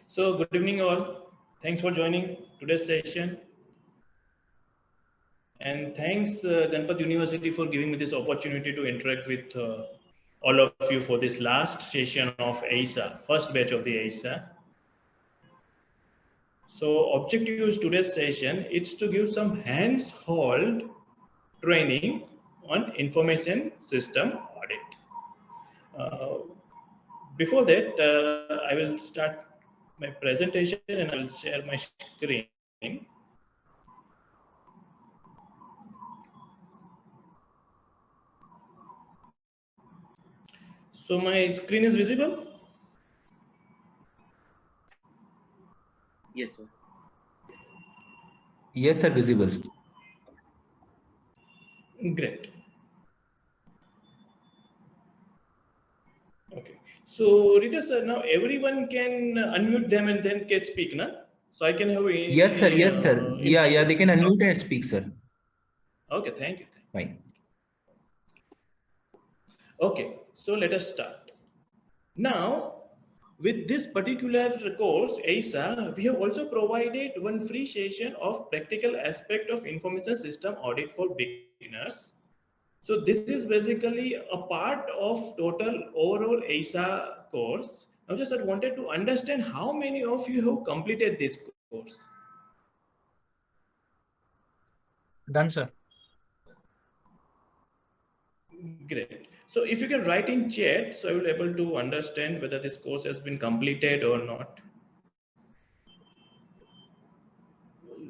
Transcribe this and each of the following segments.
So good evening all. Thanks for joining today's session. And thanks Ganpat University for giving me this opportunity to interact with all of you for this last session of AISA, first batch of the AISA. So objective is today's session, it's to give some hands-hold training on information system audit. Before that, I will start my presentation and I will share my screen. So my screen is visible? Yes, sir. Yes, sir, visible. Great. Okay. So Rita sir, now everyone can unmute them and then can speak, na? So I can have Yes, sir. Yes, sir. Yeah, they can unmute and speak, sir. Okay, thank you. Fine. Okay, so let us start. Now, with this particular course, AISA, we have also provided one free session of practical aspect of information system audit for beginners. So this is basically a part of total overall AISA course. Now just I wanted to understand how many of you have completed this course. Done, sir. Great. So if you can write in chat, so I will be able to understand whether this course has been completed or not.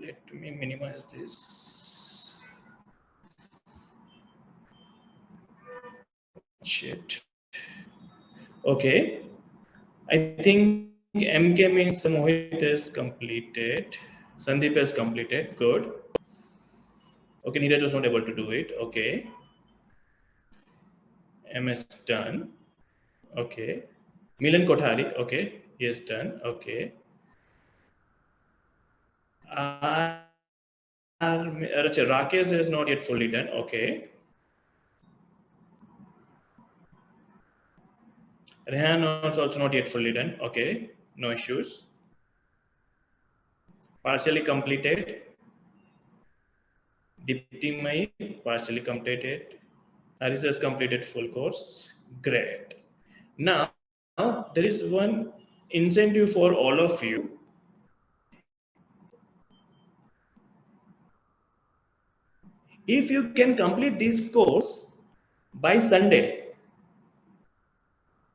Let me minimize this. Chat. Okay. I think MK means Mohit has completed. Sandeep has completed. Good. Okay, Neeraj was not able to do it. Okay. MS done. Okay. Milan Kothari. Okay. He has done. Okay. Rakesh is not yet fully done. Okay. Rehan is also not yet fully done. Okay. No issues. Partially completed. Dipti Mai, partially completed. Haris has completed full course. Great. Now, there is one incentive for all of you. If you can complete this course by Sunday,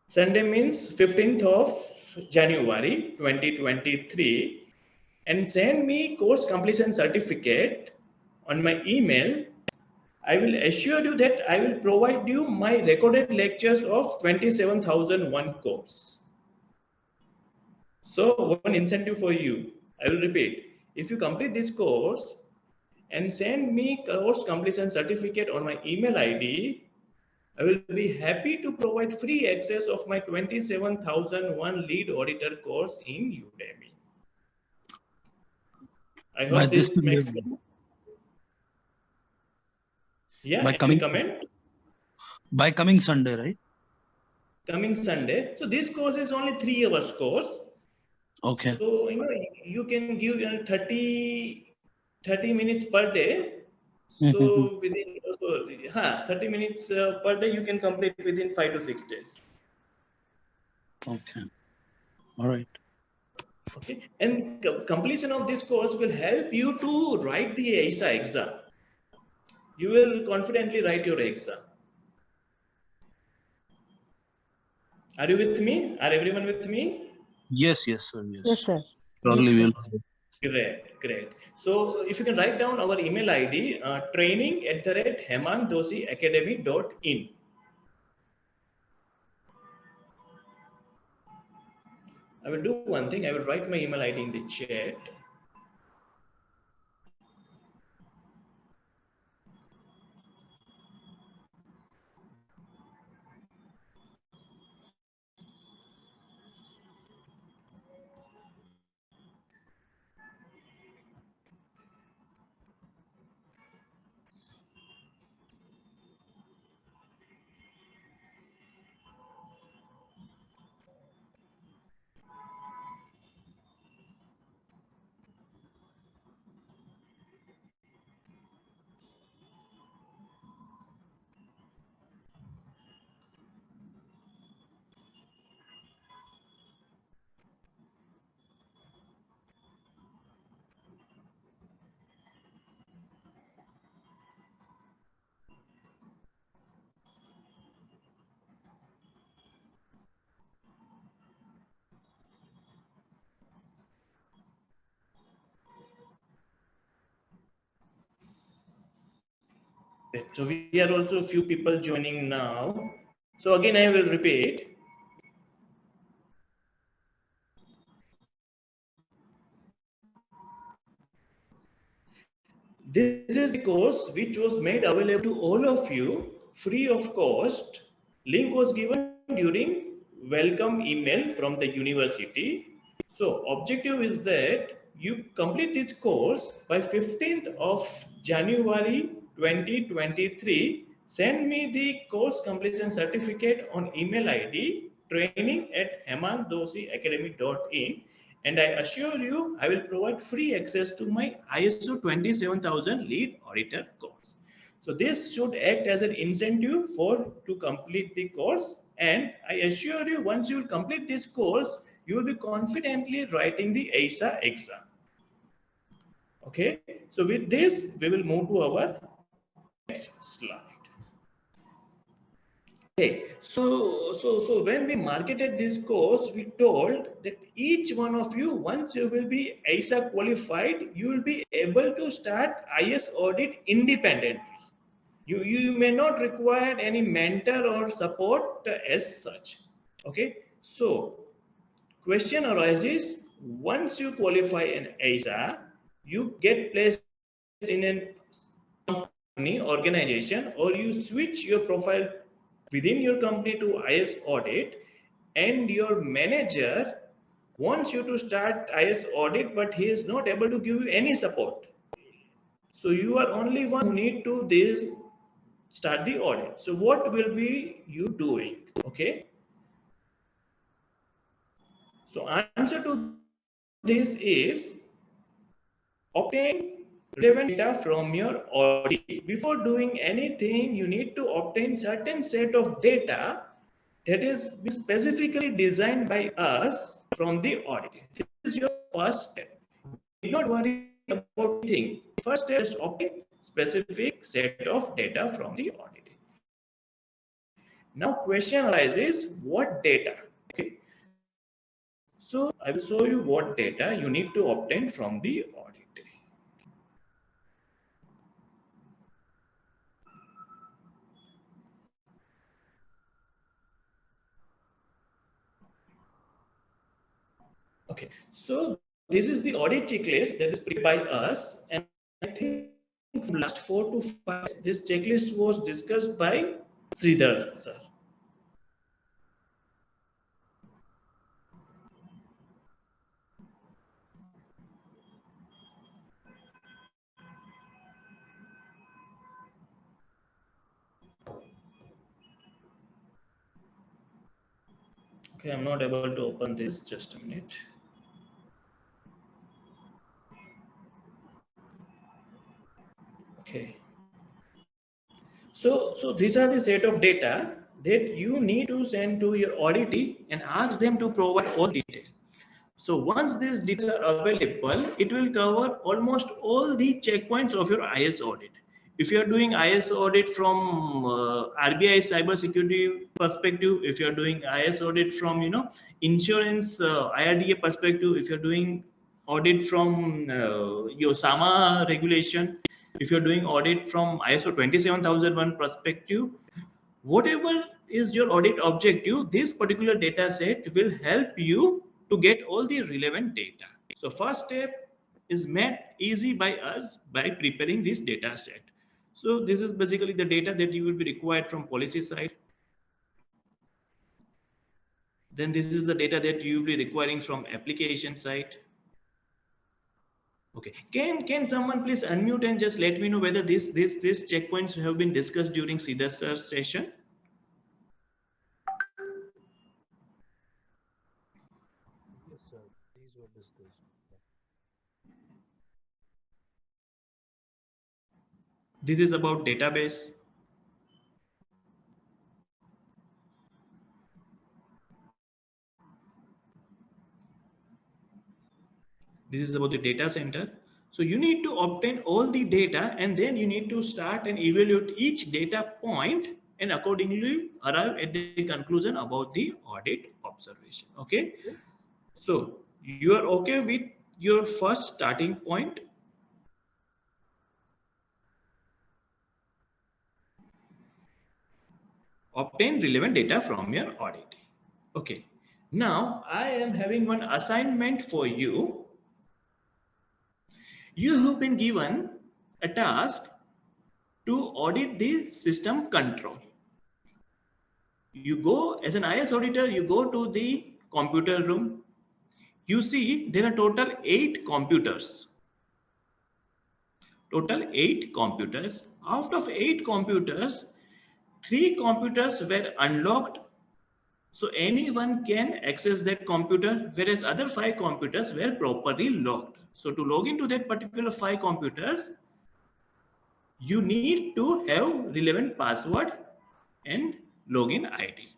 Sunday means 15th of January 2023, and send me course completion certificate on my email, I will assure you that I will provide you my recorded lectures of 27,001 course. So one incentive for you, I will repeat, if you complete this course and send me course completion certificate on my email ID, I will be happy to provide free access of my 27,001 lead auditor course in Udemy. I hope this makes sense. Yeah, any comment? By coming Sunday, right? Coming Sunday. So this course is only 3 hours course. Okay. So you can give 30 minutes per day. So within 30 minutes per day you can complete within 5 to 6 days. Okay. All right. Okay. And completion of this course will help you to write the AISA exam. You will confidently write your exam. Are you with me? Are everyone with me? Yes, sir. Yes. Yes, sir. Surely Yes, will. Great. So if you can write down our email ID, training@hemangdoshiacademy.in. I will do one thing. I will write my email ID in the chat. So we are also a few people joining now. So again, I will repeat. This is the course which was made available to all of you free of cost. Link was given during welcome email from the university. So objective is that you complete this course by 15th of January 2023. Send me the course completion certificate on email ID training@hemangdoshiacademy.in, and I assure you I will provide free access to my ISO 27000 lead auditor course. So this should act as an incentive for to complete the course, and I assure you once you will complete this course you will be confidently writing the AISA exam. Okay, so with this we will move to our next slide. Okay, so when we marketed this course, we told that each one of you, once you will be AISA qualified, you will be able to start IS audit independently. You may not require any mentor or support as such. Okay, so question arises, once you qualify an AISA, you get placed in a company, organization, or you switch your profile within your company to IS audit, and your manager wants you to start IS audit, but he is not able to give you any support. So you are only one who need to start the audit. So what will be you doing? Okay. So answer to this is obtain relevant data from your audit. Before doing anything, you need to obtain certain set of data that is specifically designed by us from the audit. This is your first step. Do not worry about anything. First step is to obtain specific set of data from the audit. Now question arises, what data? Okay. So I will show you what data you need to obtain from the audit. Okay, so this is the audit checklist that is prepared by us, and I think from last 4 to 5 this checklist was discussed by Sridhar sir. Okay, I'm not able to open this, just a minute. Okay. So these are the set of data that you need to send to your auditee and ask them to provide all detail. So once these details are available, it will cover almost all the checkpoints of your IS audit. If you are doing IS audit from RBI cybersecurity perspective, if you are doing IS audit from insurance IRDA perspective, if you are doing audit from your SAMA regulation, if you're doing audit from ISO 27001 perspective, whatever is your audit objective, this particular data set will help you to get all the relevant data. So first step is made easy by us by preparing this data set. So this is basically the data that you will be required from policy side. Then this is the data that you will be requiring from application side. Okay, can someone please unmute and just let me know whether these checkpoints have been discussed during Sridhar sir's session? Yes, sir. These were discussed. This is about database. This is about the data center. So you need to obtain all the data, and then you need to start and evaluate each data point and accordingly arrive at the conclusion about the audit observation. Okay. So you are okay with your first starting point? obtain relevant data from your audit. Okay. Now I am having one assignment for you. You have been given a task to audit the system control. You go as an IS auditor, you go to the computer room. You see there are total 8 computers. Total 8 computers. Out of 8 computers, 3 computers were unlocked. So anyone can access that computer, whereas other 5 computers were properly locked. So to log into that particular 5 computers, you need to have relevant password and login ID.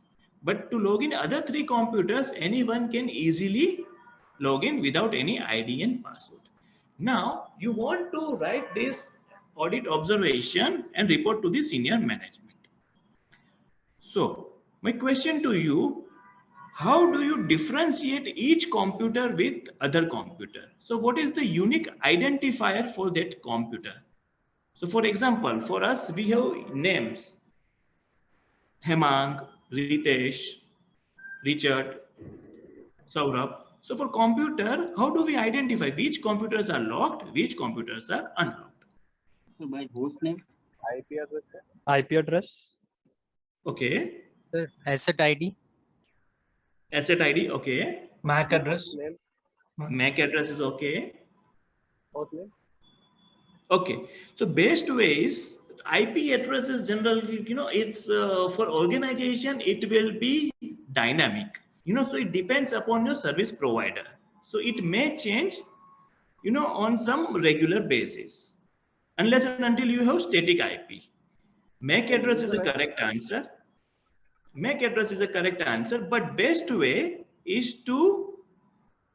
But to log in other 3 computers, anyone can easily log in without any ID and password. Now you want to write this audit observation and report to the senior management. So my question to you, how do you differentiate each computer with other computer? So what is the unique identifier for that computer? So for example, for us, we have names: Hemang, Ritesh, Richard, Saurabh. So for computer, how do we identify which computers are locked, which computers are unlocked? So by host name, IP address. IP address. Okay. Sir, asset ID. Asset ID, okay. MAC address. Name. MAC address is okay. Host name. Okay. So best ways, IP address is generally, it's for organization, it will be dynamic. So it depends upon your service provider. So it may change, on some regular basis, unless and until you have static IP. MAC address is a correct answer. MAC address is a correct answer, but best way is to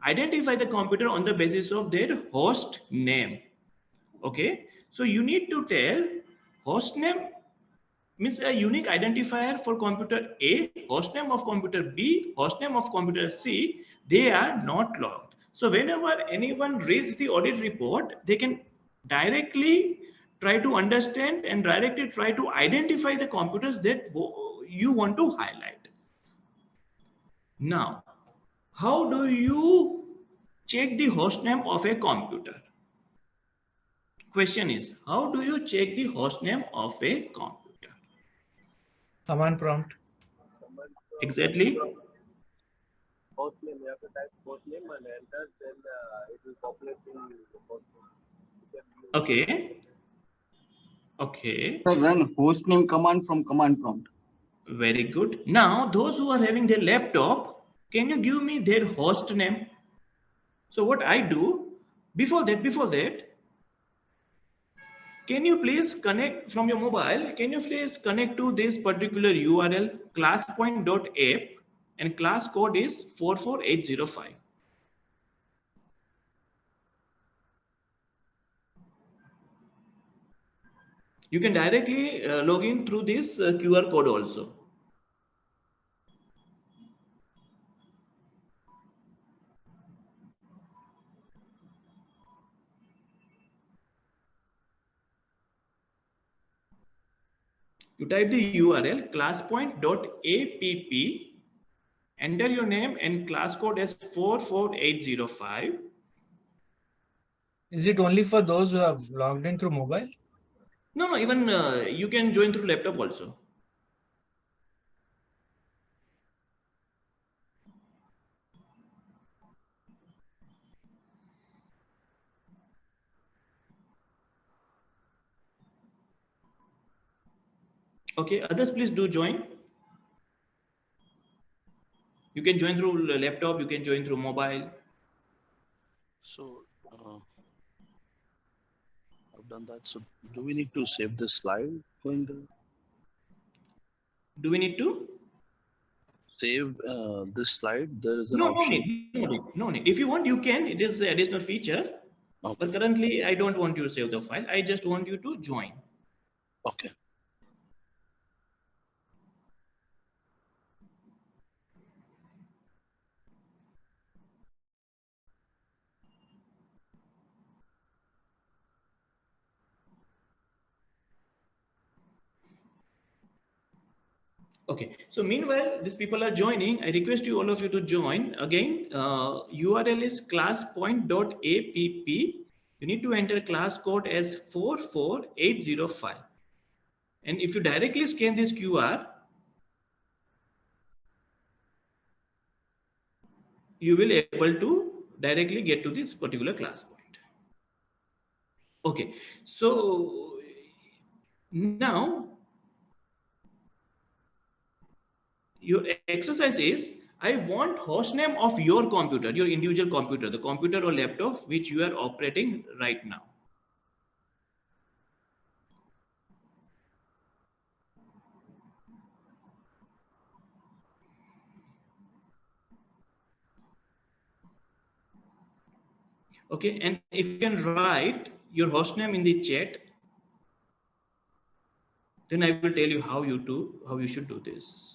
identify the computer on the basis of their host name. Okay, so you need to tell host name means a unique identifier for computer A, host name of computer B, host name of computer C, they are not logged. So whenever anyone reads the audit report, they can directly try to understand and directly try to identify the computers that you want to highlight. Now, how do you check the host name of a computer? Question is, how do you check the host name of a computer? Command prompt. Exactly. Host name. You have to type host name and enter. Then it will populate in host name. Okay. Okay. sir, run host name command from command prompt. Very good. Now, those who are having their laptop, can you give me their host name? So what I do, before that, can you please connect from your mobile? Can you please connect to this particular URL, classpoint.app, and class code is 44805. You can directly log in through this QR code also. You type the URL classpoint.app, enter your name and class code as 44805. Is it only for those who have logged in through mobile? No, even you can join through laptop also. Okay, others please do join. You can join through laptop, you can join through mobile. So I've done that. So do we need to save this slide going there? Do we need to? Save this slide. There is an No, option. no need. If you want, you can. It is an additional feature. Okay. But currently, I don't want you to save the file. I just want you to join. Okay. Okay, so meanwhile, these people are joining. I request you, all of you, to join. Again, URL is classpoint.app. You need to enter class code as 44805. And if you directly scan this QR, you will be able to directly get to this particular class point. Okay, so now your exercise is, I want hostname of your computer, your individual computer, the computer or laptop which you are operating right now. Okay, and if you can write your hostname in the chat, then I will tell you how you should do this.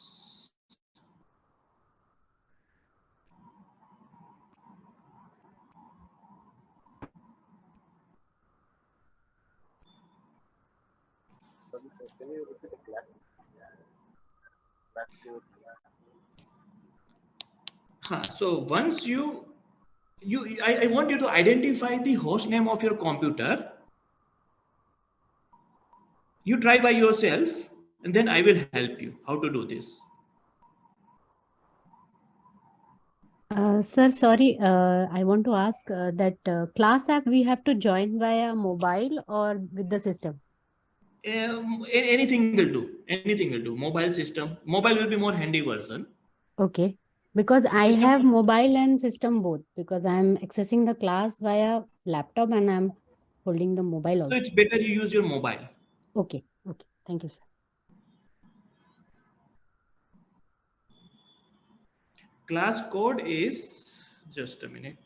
Sorry, sir, can you repeat the class code? So once I want you to identify the host name of your computer. You try by yourself, and then I will help you how to do this. Sir, sorry, I want to ask that class app we have to join via mobile or with the system? Anything will do. Anything will do. Mobile system. Mobile will be more handy version. Okay, because I System. have mobile and system both, because I'm accessing the class via laptop and I'm holding the mobile So also. it's better you use your mobile. Okay, okay. Thank you, sir. Class code is, just a minute.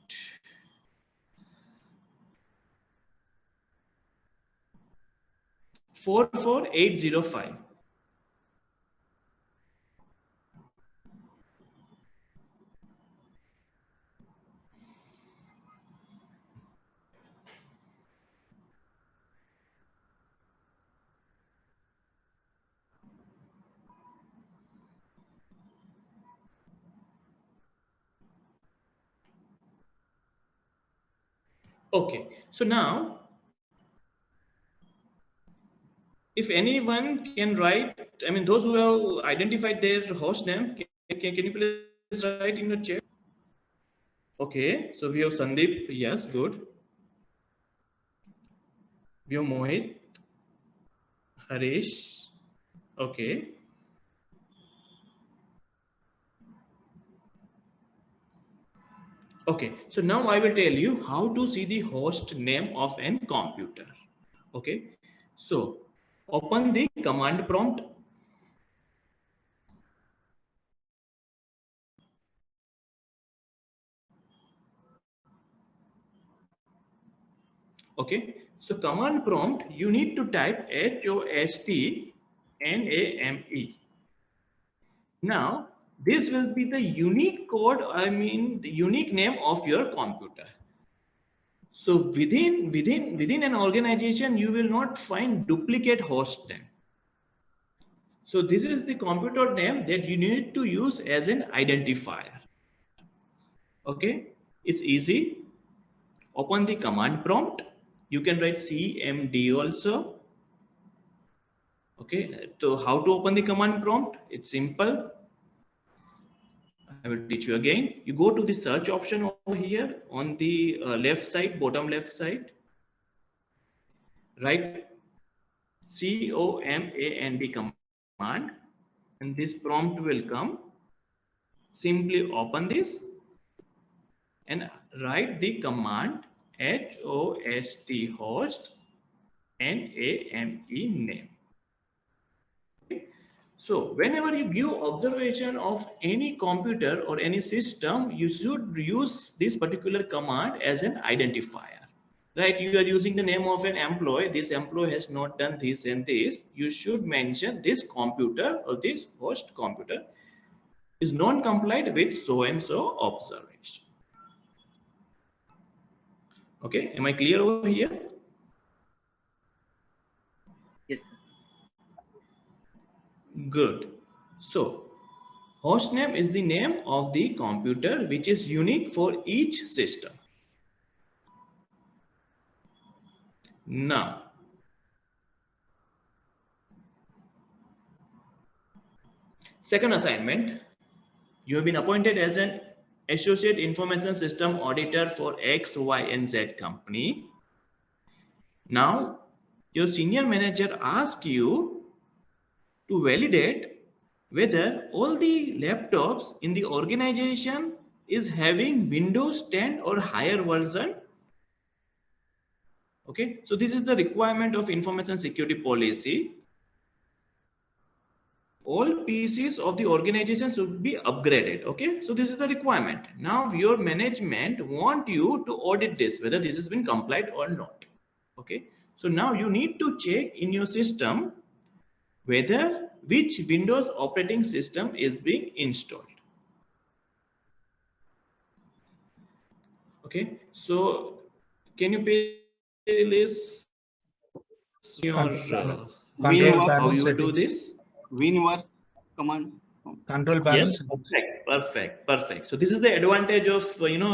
Four 4805. Okay, so now, if anyone can write, I mean, those who have identified their host name, can you please write in the chat? Okay, so we have Sandeep. Yes, good. We have Mohit, Harish. Okay. Okay, so now I will tell you how to see the host name of an computer. Okay, so open the command prompt. Okay, so command prompt, you need to type HOST NAME. Now, this will be the unique code, I mean the unique name of your computer. So within an organization, you will not find duplicate host name. So this is the computer name that you need to use as an identifier. Okay, it's easy. Open the command prompt. You can write CMD also. Okay, so how to open the command prompt? It's simple. I will teach you again. You go to the search option over here on the left side, bottom left side. Write COMAND command, and this prompt will come. Simply open this and write the command host NAME name. So whenever you give observation of any computer or any system, you should use this particular command as an identifier. Right? You are using the name of an employee. This employee has not done this and this. You should mention this computer or this host computer is non-compliant with so and so observation. Okay, am I clear over here? Yes. Good. So hostname is the name of the computer which is unique for each system. Now, second assignment, you have been appointed as an Associate Information System Auditor for X, Y, and Z company. Now, your senior manager asks you to validate whether all the laptops in the organization is having Windows 10 or higher version. Okay, so this is the requirement of information security policy. All PCs of the organization should be upgraded. Okay, so this is the requirement. Now your management want you to audit this, whether this has been complied or not. Okay, so now you need to check in your system whether which Windows operating system is being installed. Okay, so can you please your Control how you will do this? WinWork command. Control panel. Yes, perfect. So this is the advantage of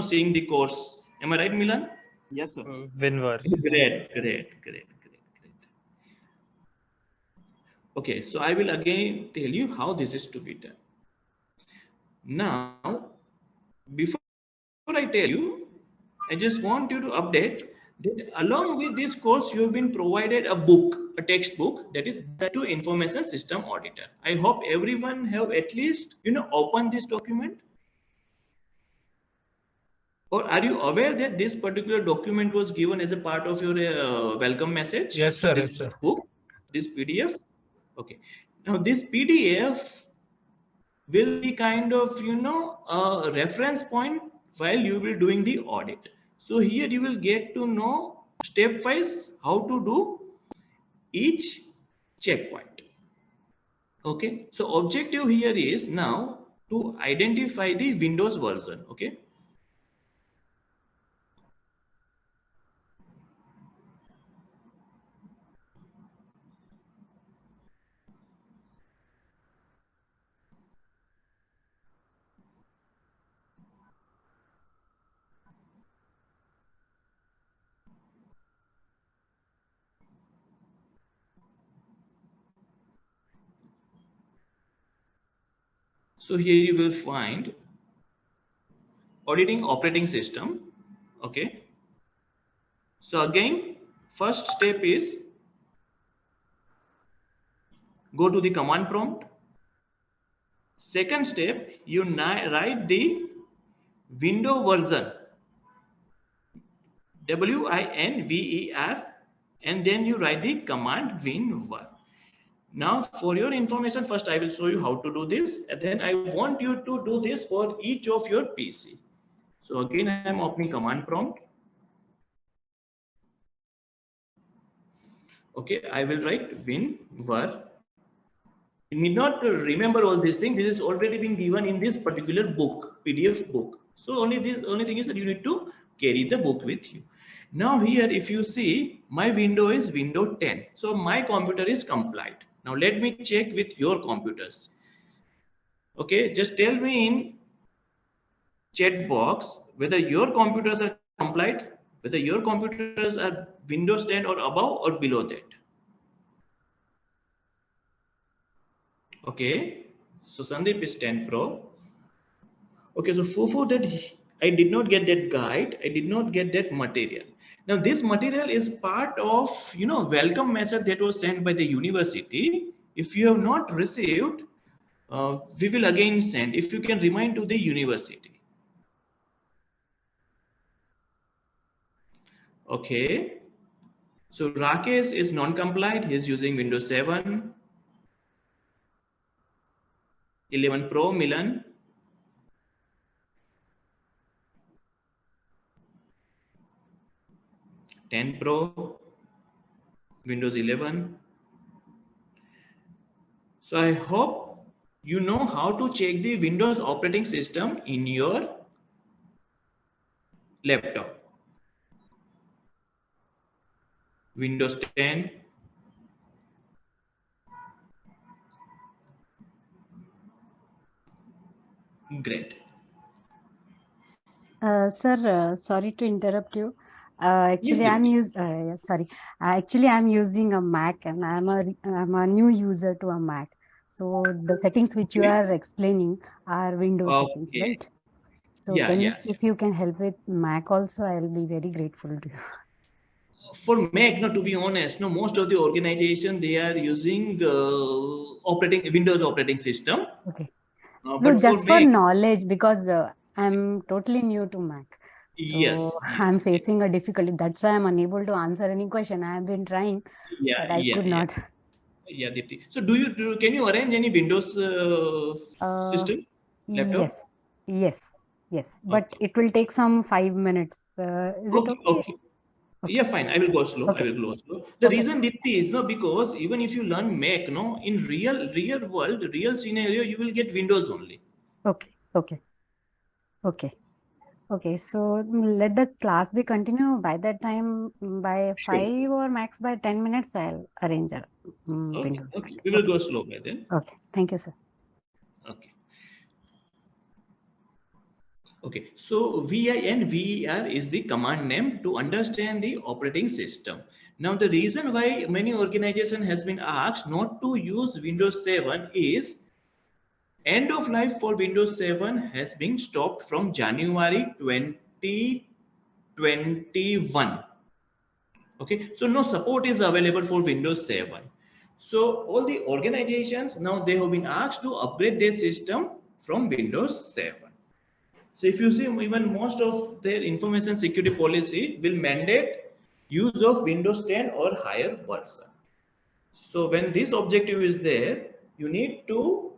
seeing the course. Am I right, Milan? Yes, sir. WinWork. Great. Okay, so I will again tell you how this is to be done. Now, before I tell you, I just want you to update that along with this course, you have been provided a book, a textbook that is Guide to Information System Auditor. I hope everyone have at least opened this document. Or are you aware that this particular document was given as a part of your welcome message? Yes, sir. This Yes, sir. book, this PDF. Okay. Now this PDF will be kind of a reference point while you will doing the audit. So here you will get to know stepwise how to do each checkpoint. Okay. So objective here is now to identify the Windows version. Okay. So here you will find auditing operating system. Okay. So again, first step is go to the command prompt. Second step, you write the window version, WINVER, and then you write the command WinVer. Now for your information, first I will show you how to do this, and then I want you to do this for each of your PC. So again, I am opening command prompt. Okay, I will write WinVer. You need not remember all these things. This is already been given in this particular book, PDF book. So only thing is that you need to carry the book with you. Now here, if you see, my window is window 10. So my computer is compliant. Now let me check with your computers. Okay, just tell me in chat box whether your computers are compliant, whether your computers are Windows 10 or above or below that. Okay, so Sandeep is 10 Pro. Okay, so Fufu, that I did not get that guide, I did not get that material. Now this material is part of welcome message that was sent by the university. If you have not received, we will again send. If you can remind to the university. Okay, so Rakesh is non-compliant. He is using Windows 7, 11 Pro, Milan. 10 Pro, Windows 11. So I hope you know how to check the Windows operating system in your laptop. Windows 10, Great. Sir, sorry to interrupt you. Yes, Actually, sorry. Actually, I'm using a Mac and I'm a new user to a Mac. So the settings which you Okay. are explaining are Windows settings, Okay. right? So Yeah. if you can help with Mac also, I'll be very grateful to you. For Mac, no, to be honest, no, most of the organization they are using operating Windows operating system. Okay. No, But for just for Mac, knowledge, because I'm totally new to Mac. So yes, I'm facing a difficulty. That's why I'm unable to answer any question. I have been trying, but I could not. yeah, Deepti. So can you arrange any Windows Uh, system laptop? yes, yes, yes. But Okay. it will take some 5 minutes. Is it Okay, okay? okay. Okay, Yeah, fine. I will go slow. I okay, will go slow. The okay, reason Deepti is no, because even if you learn Mac, no, in real world, real scenario, you will get Windows only. okay, okay, okay. Okay, so let the class be continue by that time by Sure. 5 or max by 10 minutes. I'll arrange a Okay, Windows okay. laptop. We will Okay, go slow by then. okay. Thank you, sir. Okay. Okay. So VIN VER is the command name to understand the operating system. Now, the reason why many organization has been asked not to use Windows 7 is end of life for Windows 7 has been stopped from January 2021. Okay, so no support is available for Windows 7. So all the organizations now they have been asked to upgrade their system from Windows 7. So if you see, even most of their information security policy will mandate use of Windows 10 or higher version. So when this objective is there, you need to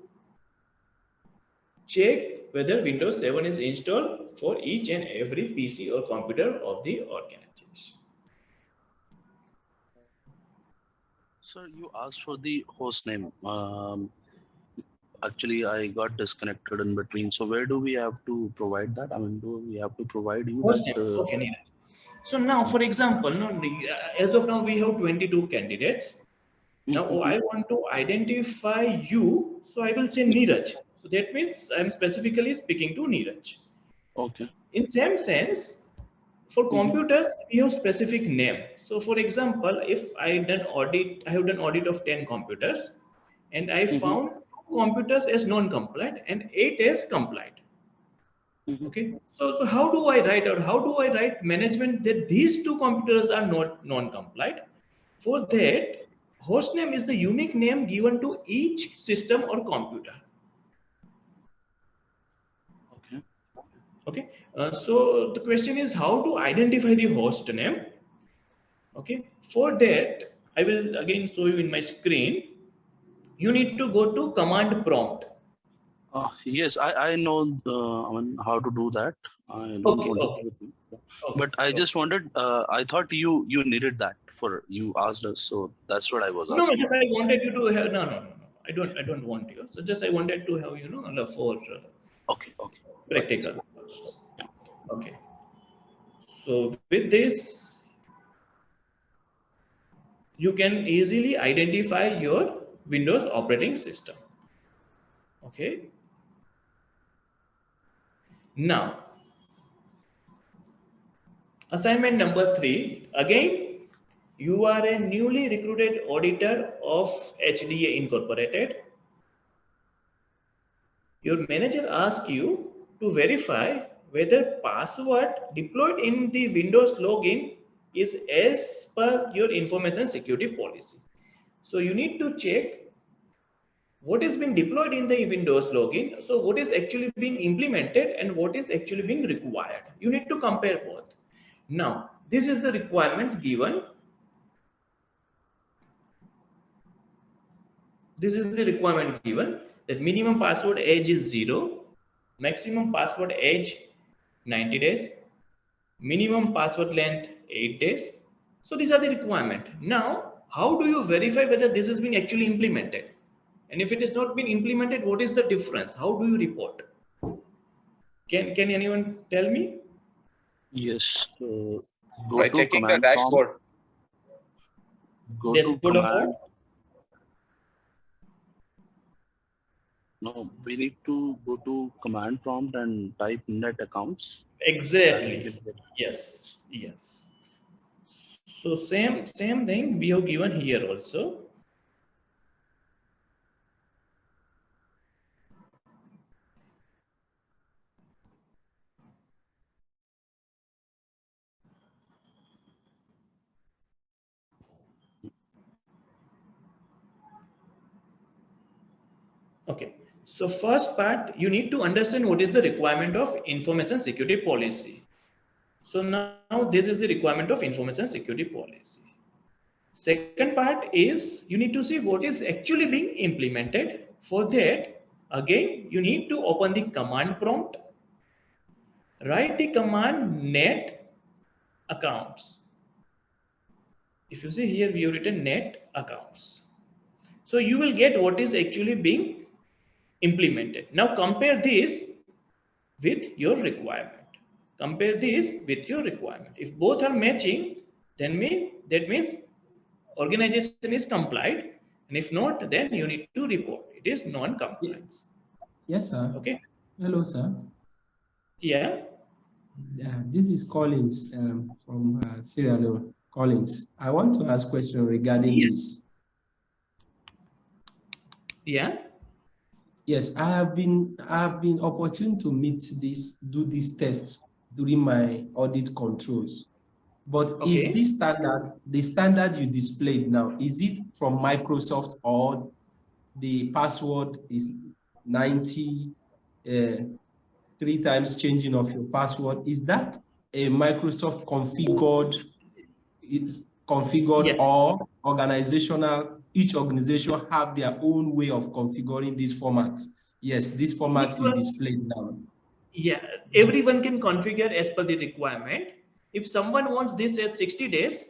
check whether Windows 7 is installed for each and every PC or computer of the organization. Sir, you asked for the host name. Actually, I got disconnected in between. So where do we have to provide that? I mean, do we have to provide you Host that? name. Okay, Neeraj. So now, for example, no, as of now, we have 22 candidates. Now, I want to identify you, so I will say Neeraj. So that means I'm specifically speaking to Neeraj. Okay. In same sense, for computers, we have specific name. So, for example, if I have done audit of 10 computers, and I found 2 computers as non-compliant and 8 as compliant. Okay, so how do I write, or how do I write management that these 2 computers are not non-compliant? For that, hostname is the unique name given to each system or computer. Okay. Okay, so the question is how to identify the host name. Okay, for that, I will again show you in my screen. You need to go to command prompt. Yes, I know I mean, how to do that. I don't Okay, want to okay, do it. okay, But I okay. just wanted, I thought you needed that for you asked us, so that's what I was No, asking. just I wanted you to have no. I don't want you. So just I wanted to have for Okay, okay, got it. practical purpose. Okay. So with this, you can easily identify your Windows operating system. Okay. Now, assignment number 3. Again, you are a newly recruited auditor of HDA Incorporated. Your manager asks you to verify whether password deployed in the Windows login is as per your information security policy. So you need to check what is being deployed in the Windows login. So what is actually being implemented and what is actually being required. You need to compare both. Now, this is the requirement given. This is the requirement given that minimum password age is 0, maximum password age 90 days, minimum password length 8 days. So these are the requirement. Now, how do you verify whether this has been actually implemented? And if it is not been implemented, what is the difference? How do you report? Can anyone tell me? Yes. Go By to checking the command prompt. dashboard. Go to Dashboard of command. what? No, we need to go to command prompt and type net accounts. And we Exactly. will get Yes. Yes. So same thing we have given here also. Okay. So first part, you need to understand what is the requirement of information security policy. So now this is the requirement of information security policy. Second part is you need to see what is actually being implemented. For that, again, you need to open the command prompt, write the command net accounts. If you see here, we have written net accounts. So you will get what is actually being implemented. Now compare this with your requirement. Compare this with your requirement. If both are matching, then that means organization is complied, and if not, then you need to report. It is non-compliance. Yes, sir. Okay. Hello, sir. Yeah. This is Collins from Sierra Leone. Collins, I want to ask a question regarding this. Yeah. Yes, I have been opportune to do these tests during my audit controls. But is this the standard you displayed now? Is it from Microsoft, or the password is 90, 3 times changing of your password? Is that a Microsoft configured? It's configured, Yeah. or organizational? Each organization have their own way of configuring this format. Yes, this format you displayed now. Yeah, everyone can configure as per the requirement. If someone wants this at 60 days,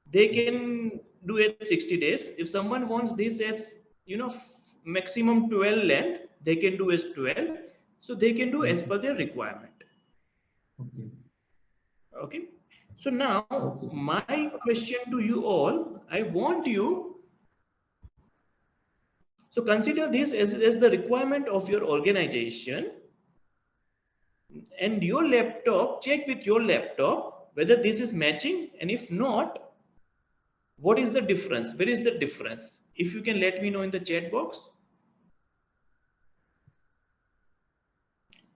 they can do it 60 days. If someone wants this as, maximum 12 length, they can do as 12. So they can do as per their requirement. Okay. Okay. So now my question to you all, I want you, so consider this as the requirement of your organization, and your laptop, check with your laptop whether this is matching, and if not, what is the difference? Where is the difference? If you can let me know in the chat box.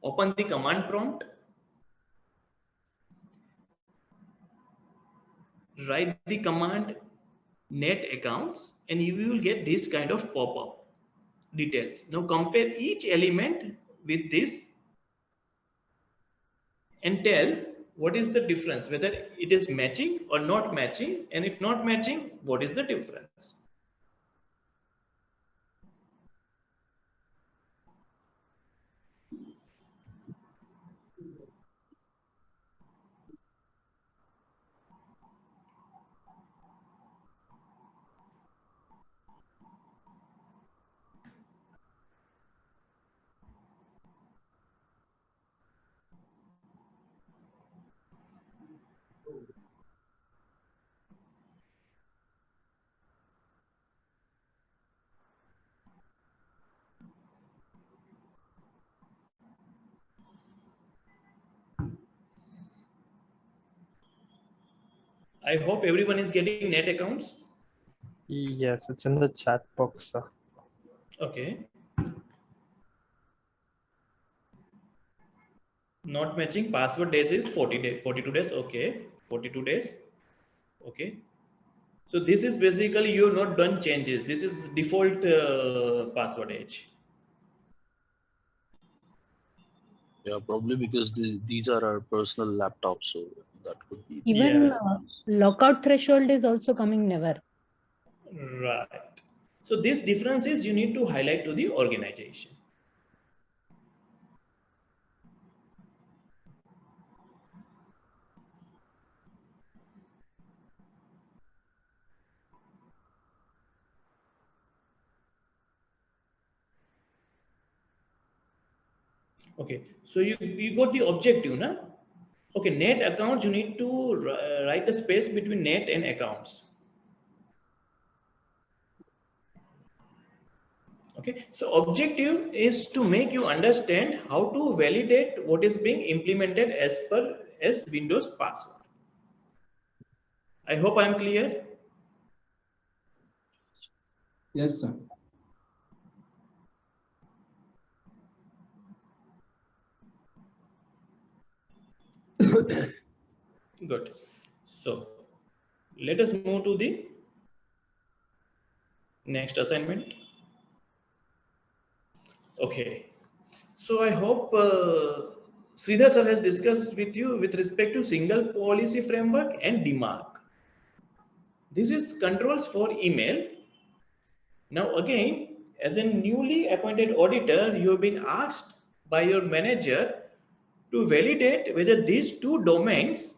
Open the command prompt, write the command net accounts, and you will get this kind of pop-up details. Now compare each element with this and tell what is the difference, whether it is matching or not matching, and if not matching, what is the difference? I hope everyone is getting net accounts. Yes, it's in the chat box, sir. Okay. Not matching password days is 40 days, 42 days. Okay. 42 days. Okay. So this is basically you've not done changes. This is default password age. Yeah, probably because these are our personal laptops, so that could be. Even Yes. lockout threshold is also coming never. Right. So this difference is you need to highlight to the organization. Okay. So you got the objective, na? Okay. Net accounts, you need to write a space between net and accounts. Okay. Okay, so objective is to make you understand how to validate what is being implemented as Windows password. I hope I am clear. Yes, sir. Good. So let us move to the next assignment. Okay. So I hope Sridhar sir has discussed with you with respect to single policy framework and DMARC. This is controls for email. Now again, as a newly appointed auditor, you have been asked by your manager to validate whether these two domains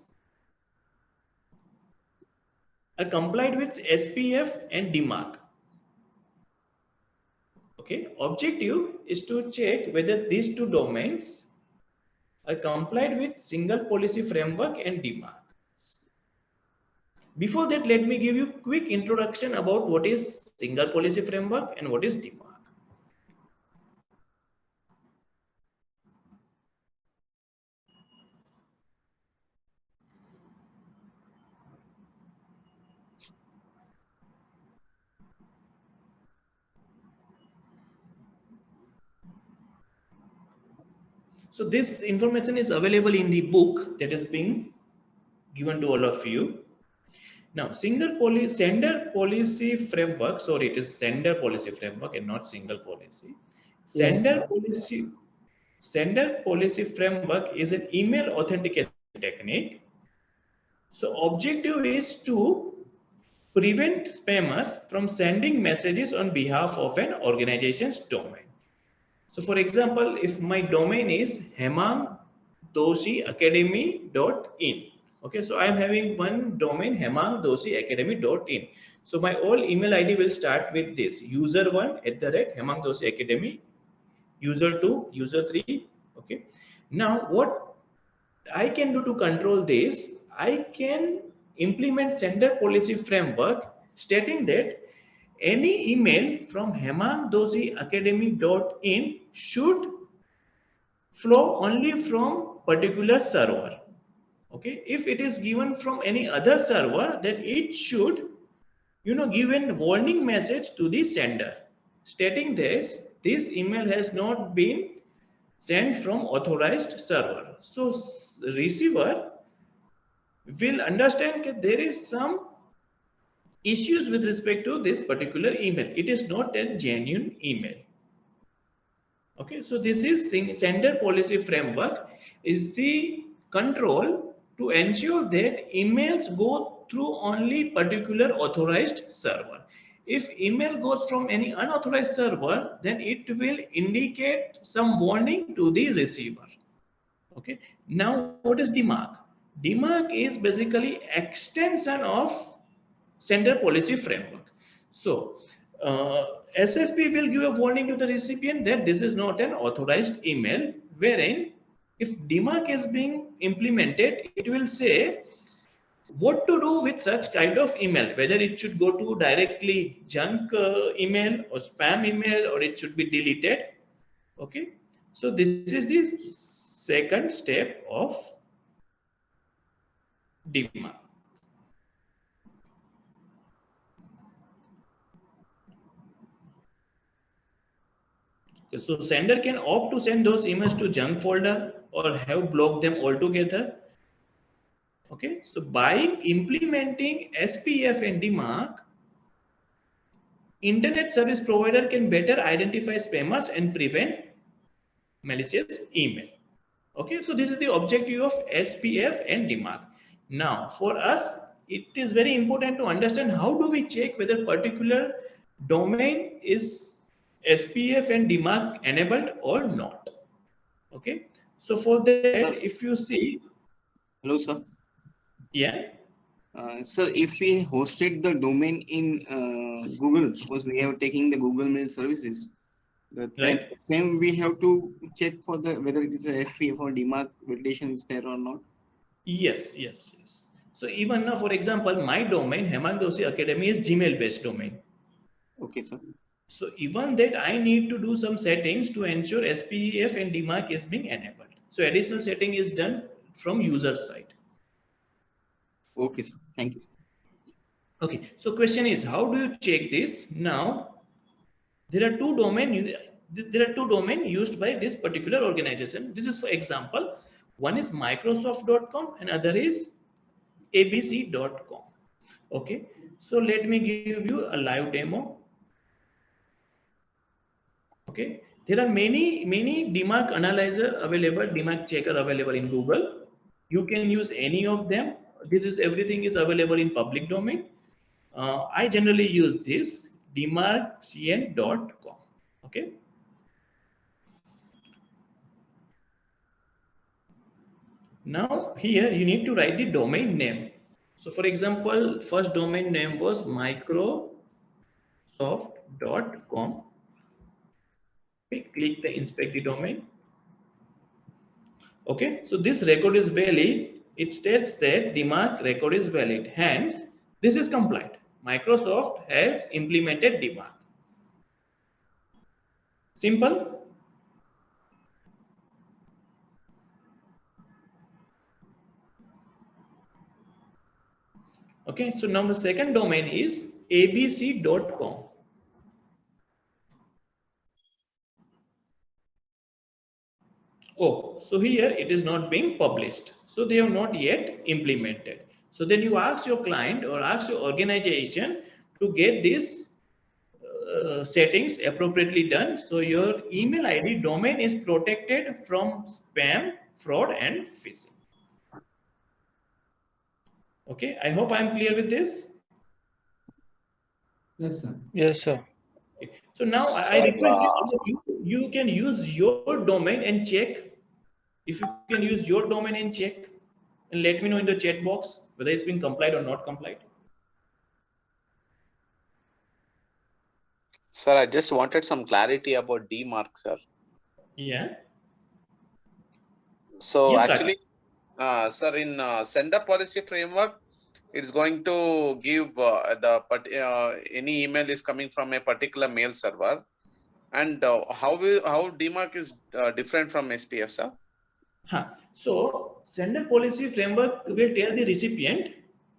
are complied with SPF and DMARC. Okay, objective is to check whether these two domains are complied with single policy framework and DMARC. Before that, let me give you a quick introduction about what is single policy framework and what is DMARC. So this information is available in the book that is being given to all of you. Now, sender policy framework, sorry, it is sender policy framework and not single policy. Sender policy framework is an email authentication technique. So objective is to prevent spammers from sending messages on behalf of an organization's domain. So for example, if my domain is Hemang Doshi Academy.in. Okay, so I am having one domain Hemang Doshi Academy.in. So my all email ID will start with this user1 @Hemang Doshi Academy, user2, user3. Okay, now what I can do to control this, I can implement sender policy framework stating that any email from Hemang Doshi Academy.in should flow only from particular server. Okay, if it is given from any other server, then it should, give a warning message to the sender stating this email has not been sent from authorized server. So receiver will understand that there is some issues with respect to this particular email. It is not a genuine email. Okay, so this is sender policy framework is the control to ensure that emails go through only particular authorized server. If email goes from any unauthorized server, then it will indicate some warning to the receiver. Okay, now what is DMARC? DMARC is basically extension of sender policy framework. So SFP will give a warning to the recipient that this is not an authorized email, wherein if DMARC is being implemented, it will say what to do with such kind of email, whether it should go to directly junk email or spam email, or it should be deleted. Okay, so this is the second step of DMARC. So sender can opt to send those emails to junk folder or have blocked them altogether. Okay, so by implementing SPF and DMARC, internet service provider can better identify spammers and prevent malicious email. Okay, so this is the objective of SPF and DMARC. Now, for us, it is very important to understand how do we check whether particular domain is SPF and DMARC enabled or not. Okay, so for that, if you see, Hello, sir. yeah. Sir, if we hosted the domain in Google, suppose we are taking the Google Mail services, Right. same we have to check for the whether it is a SPF or DMARC validation is there or not. Yes. So even now, for example, my domain Hemang Doshi Academy is Gmail based domain. Okay, sir. So even that I need to do some settings to ensure SPEF and DMARC is being enabled. So additional setting is done from user side. Okay, sir. Thank you. Okay, so question is, how do you check this? Now, there are two domain used by this particular organization. This is for example, one is Microsoft.com and other is abc.com. Okay, so let me give you a live demo. Okay, there are many DMARC analyzer available, DMARC checker available in Google. You can use any of them. Everything is available in public domain. I generally use this dmarcn.com. Okay. Now here you need to write the domain name. So for example, first domain name was microsoft.com. Okay, click the inspect the domain. Okay, so this record is valid. It states that DMARC record is valid. Hence, this is compliant. Microsoft has implemented DMARC. Simple. Okay, so now the second domain is abc.com. Oh, so here it is not being published. So they have not yet implemented. So then you ask your client or ask your organization to get these settings appropriately done. So your email ID domain is protected from spam, fraud, and phishing. Okay, I hope I'm clear with this. Yes, sir. Yes, sir. Okay. So now I request you can use your domain and check. If you can use your domain and check, and let me know in the chat box whether it's been complied or not complied. Sir, I just wanted some clarity about DMARC, sir. Yeah. So Yes, actually, sir, in sender policy framework, it's going to give any email is coming from a particular mail server, and how DMARC is different from SPF, sir? So sender policy framework will tell the recipient,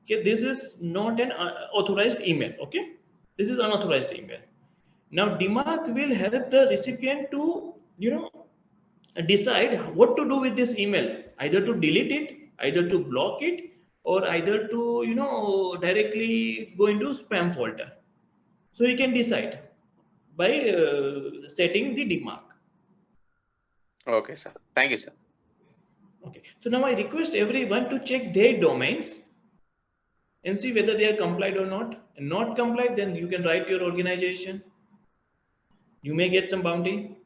okay, this is not an authorized email. Okay, this is unauthorized email. Now DMARC will help the recipient to decide what to do with this email, either to delete it, either to block it, or either to directly go into spam folder. So he can decide by setting the DMARC. Okay, sir. Thank you, sir. Okay. So now I request everyone to check their domains and see whether they are complied or not. And not complied, then you can write to your organization. You may get some bounty.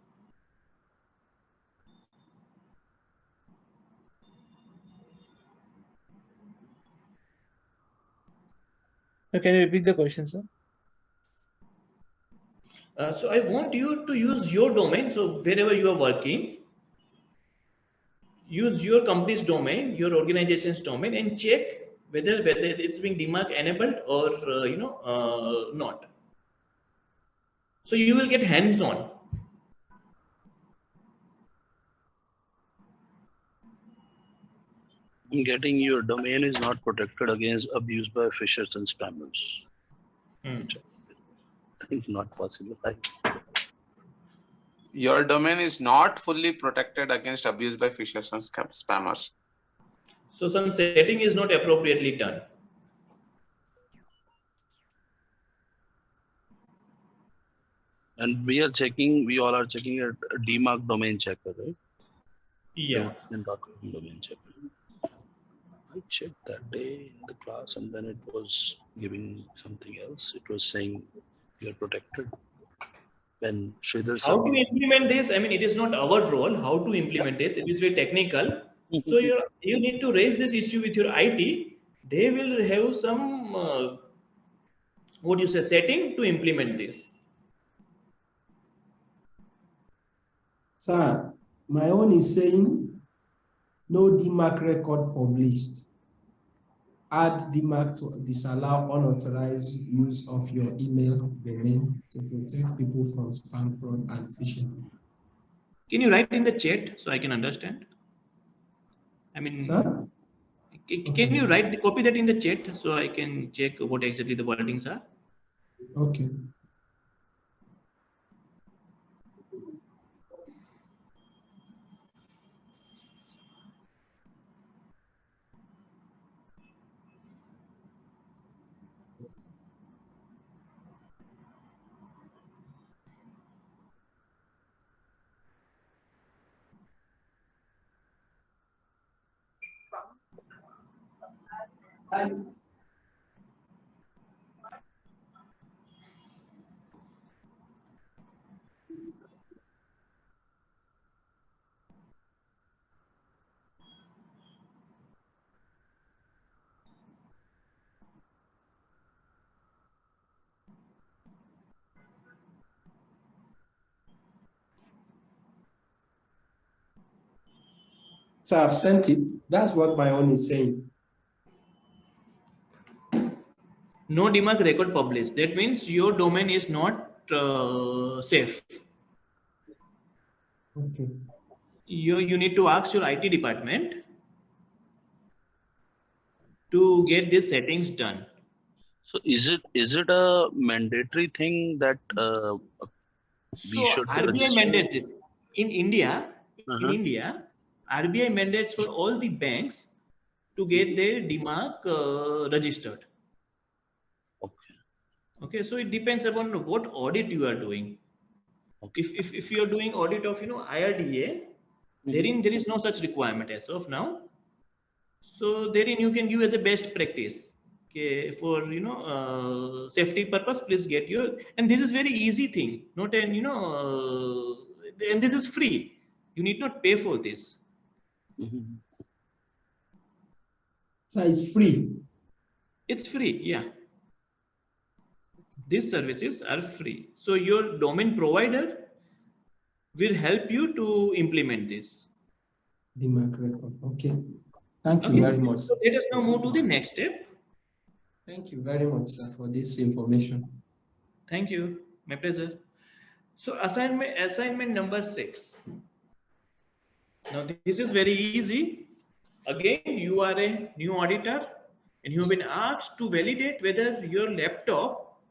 Can you repeat the question, sir? So I want you to use your domain. So wherever you are working, use your company's domain, your organization's domain, and check whether it's being DMARC enabled or not. So you will get hands-on. Getting your domain is not protected against abuse by phishers and spammers. It's not possible. Your domain is not fully protected against abuse by phishers and spammers. So some setting is not appropriately done. And we all are checking a DMARC domain checker, right? Yeah. Domain checker. I checked that day in the class and then it was giving something else. It was saying you're protected. When how to implement this? I mean, it is not our role how to implement this. It is very technical. So you need to raise this issue with your IT. They will have some setting to implement this. Sir, my own is saying no DMARC record published. add DMARC to disallow unauthorized use of your email domain to protect people from spam, fraud, and phishing. Can you write in the chat so I can understand? I mean, sir? Can you copy that in the chat so I can check what exactly the wordings are? Okay. So I've sent it. That's what my own is saying. No DMARC record published. That means your domain is not safe. Okay. You need to ask your IT department to get these settings done. So is it a mandatory thing that we should RBI register? mandates this. In India, RBI mandates for all the banks to get their DMARC registered. Okay. Okay, so it depends upon what audit you are doing. Okay. If you are doing audit of IRDA, therein there is no such requirement as of now. So therein you can give as a best practice. Okay, for safety purpose, please get your, and this is very easy thing, not an and this is free. You need not pay for this. So it's free. It's free, yeah. These services are free. So your domain provider will help you to implement this. DMARC record. Okay. Thank you very much. So let us now move to the next step. Thank you very much, sir, for this information. Thank you. My pleasure. So assignment number 6. Now this is very easy. Again, you are a new auditor and you have been asked to validate whether your laptop,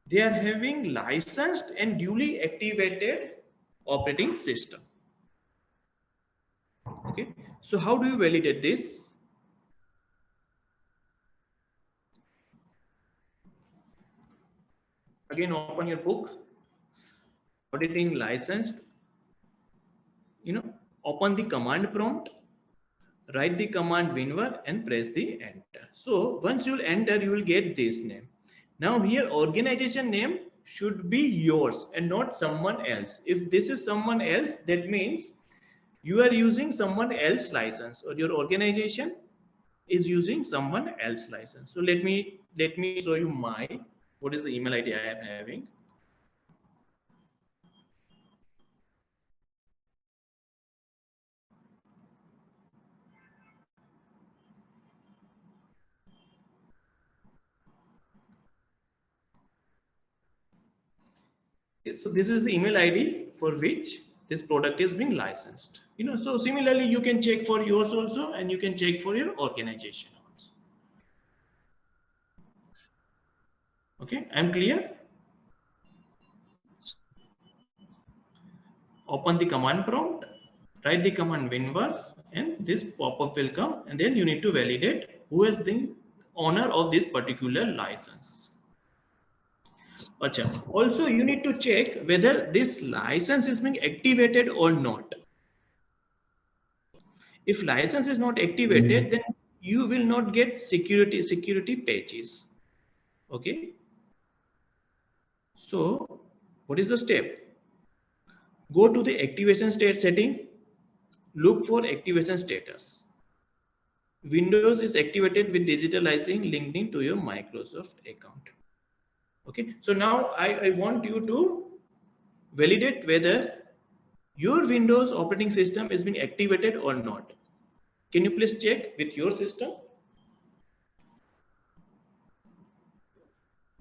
they are having licensed and duly activated operating system. Okay. So how do you validate this? Again, open your book, auditing licensed, open the command prompt, write the command winver and press the enter. So once you'll enter, you will get this name. Now here organization name should be yours and not someone else. If this is someone else, that means you are using someone else license or your organization is using someone else license. So let me show you what is the email ID I am having. So this is the email ID for which this product is being licensed. So similarly, you can check for yours also, and you can check for your organization also. Okay, I'm clear. Open the command prompt, write the command winverse, and this pop-up will come, and then you need to validate who is the owner of this particular license. Also, you need to check whether this license is being activated or not. If license is not activated, then you will not get security patches. Okay. So what is the step? Go to the activation state setting, look for activation status. Windows is activated with digitalizing LinkedIn to your Microsoft account. Okay, so now I want you to validate whether your Windows operating system is being activated or not. Can you please check with your system?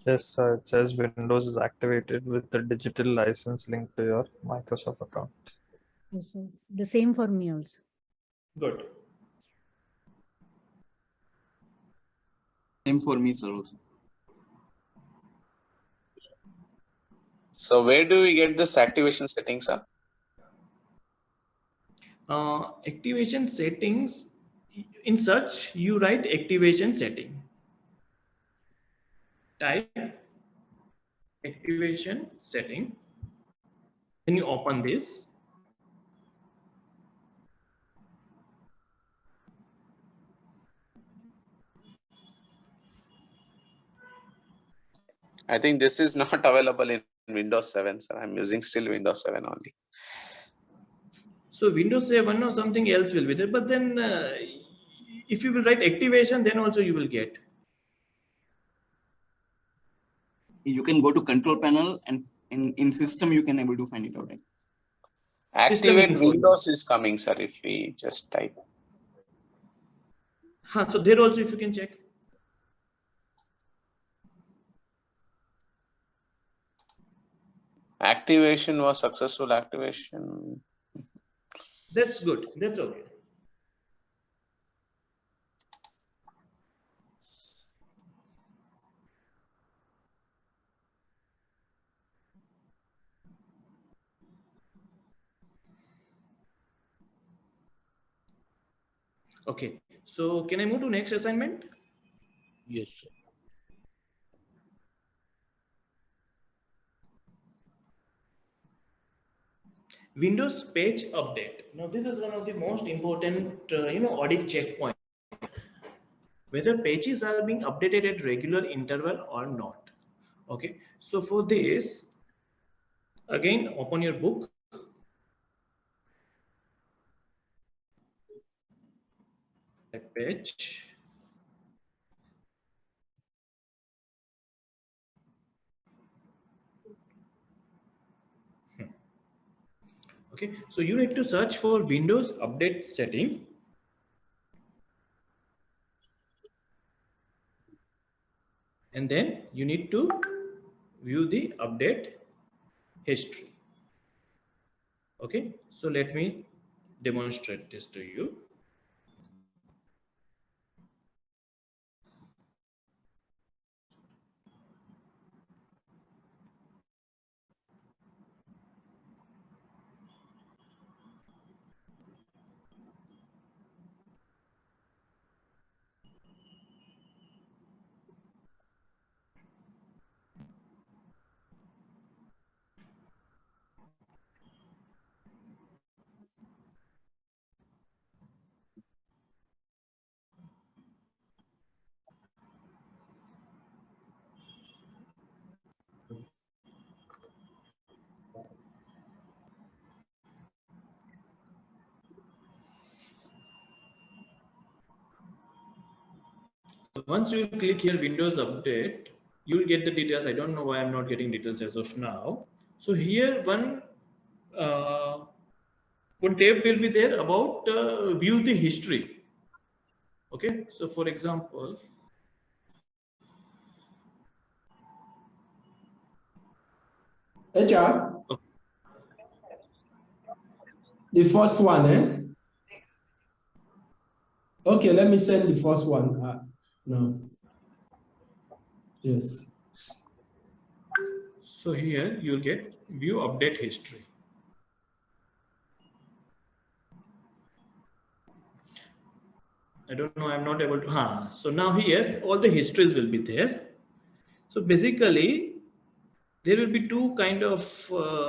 Yes, sir. It says Windows is activated with the digital license linked to your Microsoft account. Yes, sir. The same for me also. Good. Same for me, sir. Also. So where do we get this activation settings, sir? Activation settings. In search, you write activation setting. Type activation setting. Then you open this. I think this is not available in Windows 7, sir. I'm using still Windows 7 only. So Windows 7 or something else will be there, but then if you will write activation, then also you will get. You can go to control panel and in system you can able to find it out. Right? Activate Windows is coming, sir, if we just type. So there also if you can check. Activation was successful activation. That's good. That's okay. Okay. So can I move to next assignment? Yes, sir. Windows page update. Now this is one of the most important, audit checkpoint. Whether pages are being updated at regular interval or not. Okay. So for this, again, open your book. That page. Okay, so you need to search for Windows update setting. And then you need to view the update history. Okay, so let me demonstrate this to you. So once you click here Windows update, you will get the details. I don't know why I'm not getting details as of now. So here one tab will be there about view the history. Okay, so for example, HR, the first one, eh? Okay, let me send the first one. No. Yes. So here you'll get view update history. I don't know, I'm not able to. So now here all the histories will be there. So basically there will be two kind of,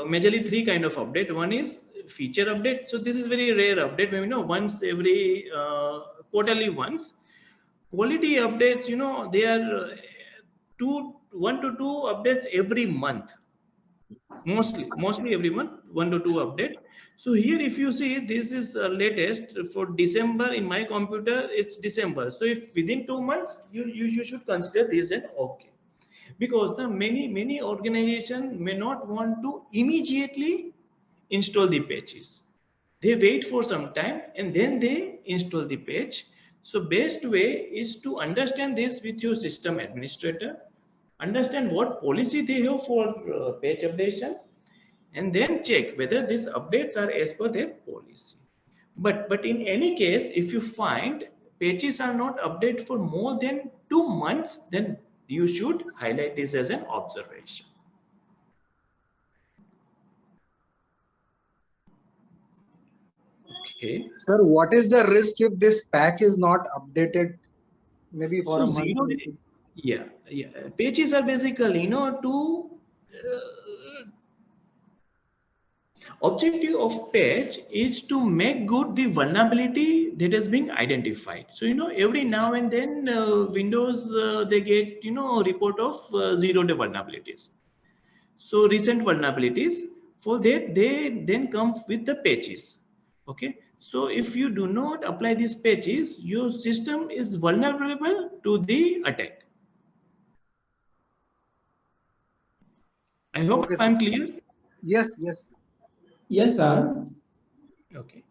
majorly three kind of update. One is feature update. So this is very rare update, maybe once every quarterly once. Quality updates, they are 1 to 2 updates every month. Mostly every month, 1 to 2 update. So here if you see, this is latest for December in my computer, it's December. So if within 2 months, you should consider this an okay. Because the many organizations may not want to immediately install the patches. They wait for some time and then they install the patch. So best way is to understand this with your system administrator. understand what policy they have for page updation, and then check whether these updates are as per their policy. But in any case, if you find pages are not updated for more than 2 months, then you should highlight this as an observation. Okay. Sir, what is the risk if this patch is not updated maybe for So a month? yeah. Pages are basically, to objective of patch is to make good the vulnerability that is being identified. So, every now and then Windows, they get, report of 0-day vulnerabilities. So recent vulnerabilities, for that they then come with the patches. Okay. So if you do not apply these patches, your system is vulnerable to the attack. I hope I'm clear. Yes. Yes, sir. Okay.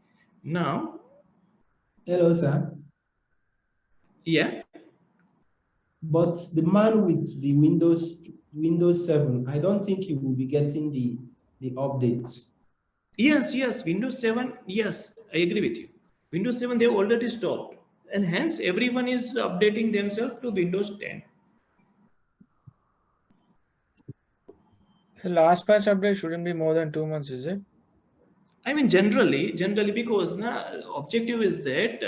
Now. Hello, sir. Yeah. But the man with the Windows 7, I don't think he will be getting the updates. Yes, Windows 7, yes, I agree with you. Windows 7, they've already stopped. And hence, everyone is updating themselves to Windows 10. The last patch update shouldn't be more than 2 months, is it? I mean, generally, because objective is that,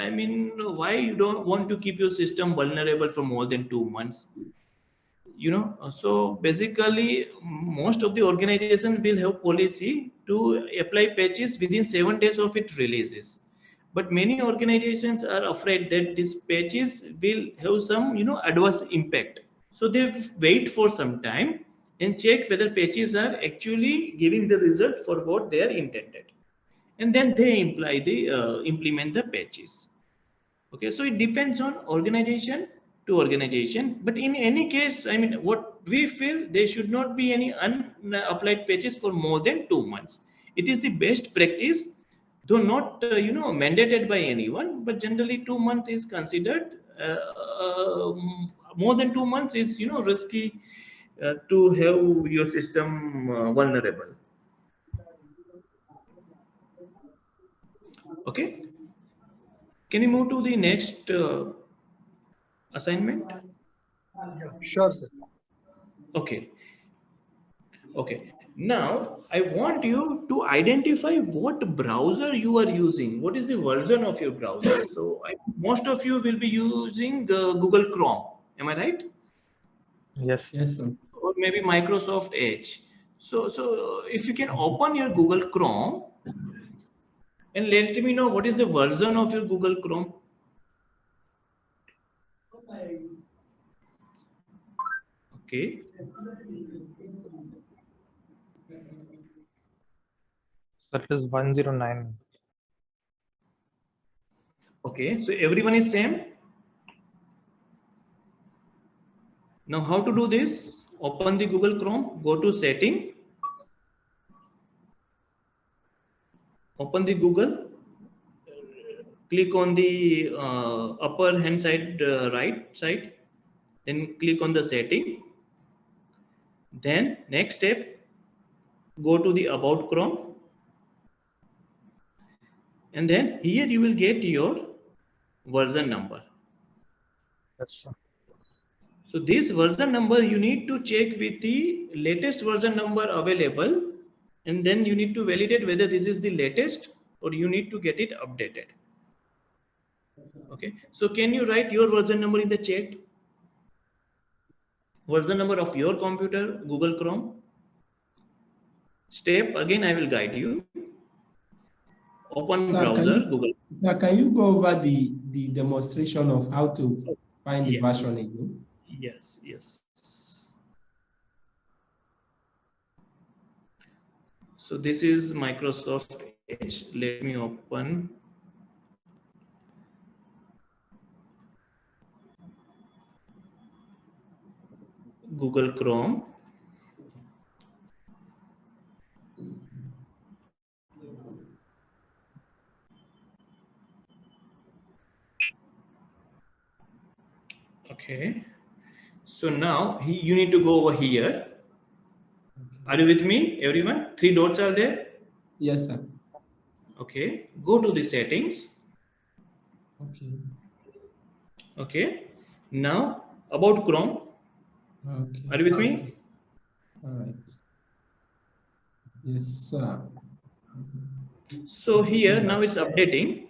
why you don't want to keep your system vulnerable for more than 2 months? So basically, most of the organization will have policy to apply patches within 7 days of its releases. But many organizations are afraid that these patches will have some, adverse impact. So they wait for some time and check whether patches are actually giving the result for what they are intended. And then they implement the patches. Okay, so it depends on organization to organization, but in any case, what we feel, there should not be any unapplied patches for more than 2 months. It is the best practice, though not mandated by anyone, but generally 2 months is considered. More than 2 months is risky to have your system vulnerable. Okay. Can you move to the next assignment? Yeah, sure, sir. Okay. Now, I want you to identify what browser you are using. What is the version of your browser? So, most of you will be using Google Chrome. Am I right? Yes. Yes, sir. Or maybe Microsoft Edge. So if you can open your Google Chrome and let me know what is the version of your Google Chrome. Okay. That is 109. Okay, so everyone is same. Now how to do this? Open the Google Chrome, go to setting, open the Google, click on the upper hand side, right side, then click on the setting. Then next step, go to the About Chrome, and then here you will get your version number. Yes, sir. So this version number you need to check with the latest version number available, and then you need to validate whether this is the latest or you need to get it updated. Okay, so can you write your version number in the chat? Version number of your computer, Google Chrome. Step again, I will guide you. Open browser, Google. Sir, can you go over the demonstration of how to find the version again? Yes. So this is Microsoft Edge. Let me open. Google Chrome. Okay. So now you need to go over here. Are you with me, everyone? 3 dots are there. Yes, sir. Okay, go to the settings. Okay. Okay, now about Chrome. Okay. Are you with me? All right. Yes, sir. So here now it's updating.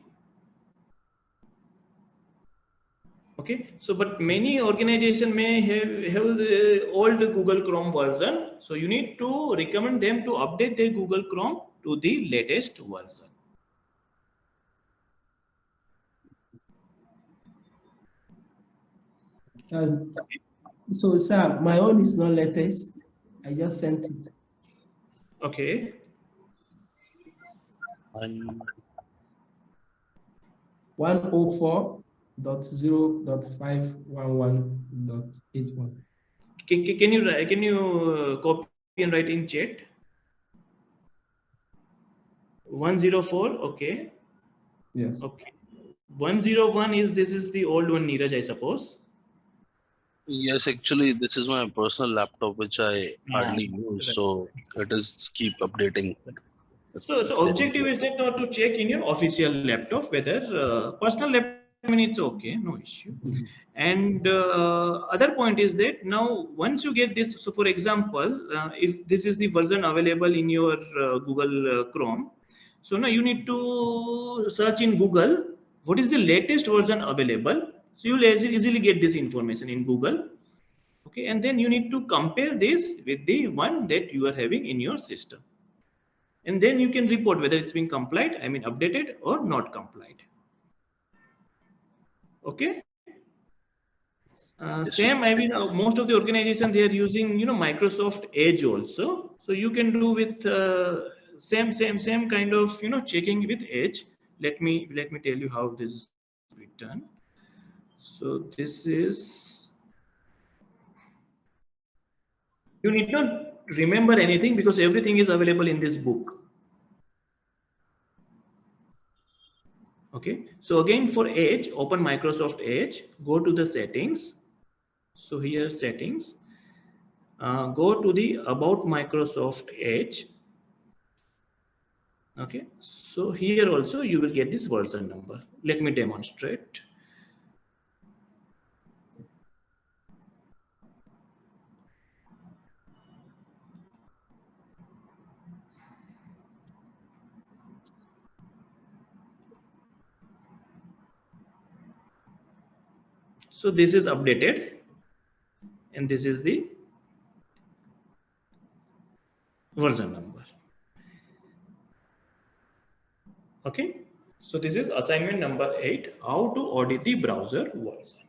Okay, so but many organization may have the old Google Chrome version. So you need to recommend them to update their Google Chrome to the latest version. So, sir, my own is not latest. I just sent it. Okay. 104.0.511.81. Can you copy and write in chat? 104. Okay. Yes. Okay. 101 is this is the old one, Neeraj, I suppose. Yes, actually, this is my personal laptop, which I hardly use, right. so it is keep updating. So objective is that not to check in your official laptop whether personal laptop, I mean, it's okay, no issue. And other point is that now once you get this, so for example, if this is the version available in your Google Chrome, so now you need to search in Google what is the latest version available. So you'll easily get this information in Google. Okay, and then you need to compare this with the one that you are having in your system. And then you can report whether it's being complied, I mean updated or not complied. Okay. Same, I mean, most of the organization, they are using, Microsoft Edge also. So you can do with same kind of, checking with Edge. Let me tell you how this is done. So this is, you need not remember anything because everything is available in this book. Okay, so again for Edge, open Microsoft Edge, go to the settings. So here settings, go to the about Microsoft Edge. Okay, so here also you will get this version number. Let me demonstrate. So this is updated and this is the version number. Okay, so this is assignment number 8, how to audit the browser version.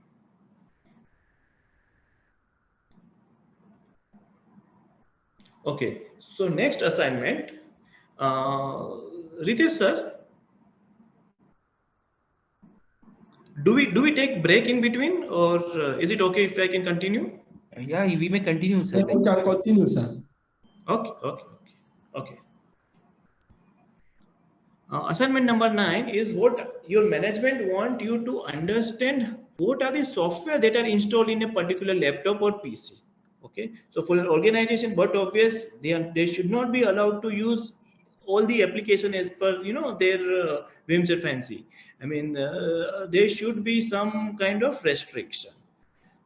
Okay, so next assignment, Ritesh sir, do we take break in between, or is it okay if I can continue? Yeah, we may continue, sir. Yeah, we can continue, sir. Okay. Assignment number 9 is what your management want you to understand. What are the software that are installed in a particular laptop or PC? Okay, so for an organization, but obvious they should not be allowed to use all the application as per their whims or fancy. I mean, there should be some kind of restriction.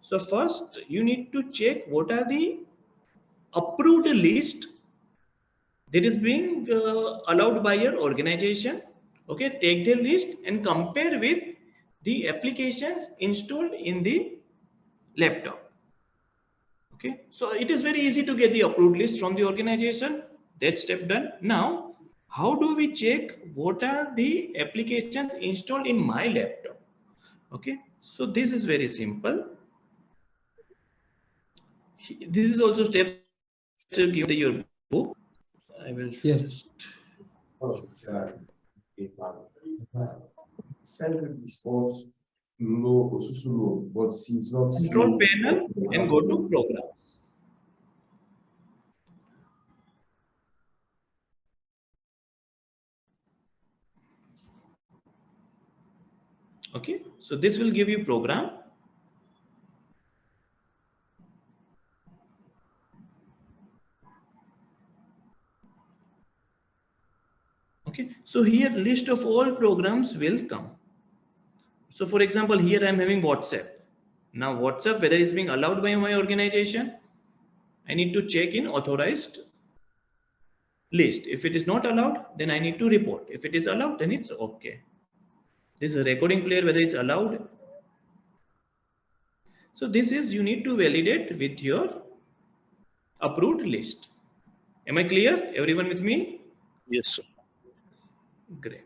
So first you need to check what are the approved list that is being allowed by your organization. Okay, take the list and compare with the applications installed in the laptop. Okay, so it is very easy to get the approved list from the organization. That step done. Now how do we check what are the applications installed in my laptop? Okay, so this is very simple. This is also steps given in your book. I will Yes. Control panel and go to programs. Okay, so this will give you program. Okay, so here list of all programs will come. So for example, here I am having WhatsApp. Now WhatsApp, whether it's being allowed by my organization, I need to check in authorized list. If it is not allowed, then I need to report. If it is allowed, then it's okay. This is a recording player, whether it's allowed. So this is, you need to validate with your approved list. Am I clear? Everyone with me? Yes, sir. Great.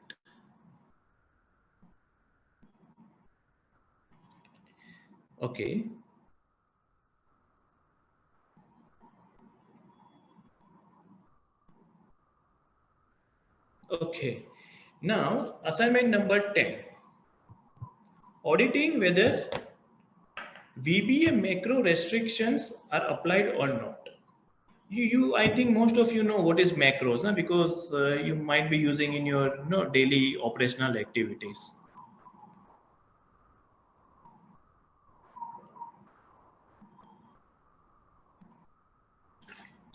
Okay. Okay. Now, assignment number 10. Auditing whether VBA macro restrictions are applied or not. I think most of you know what is macros, na? Because you might be using in your daily operational activities.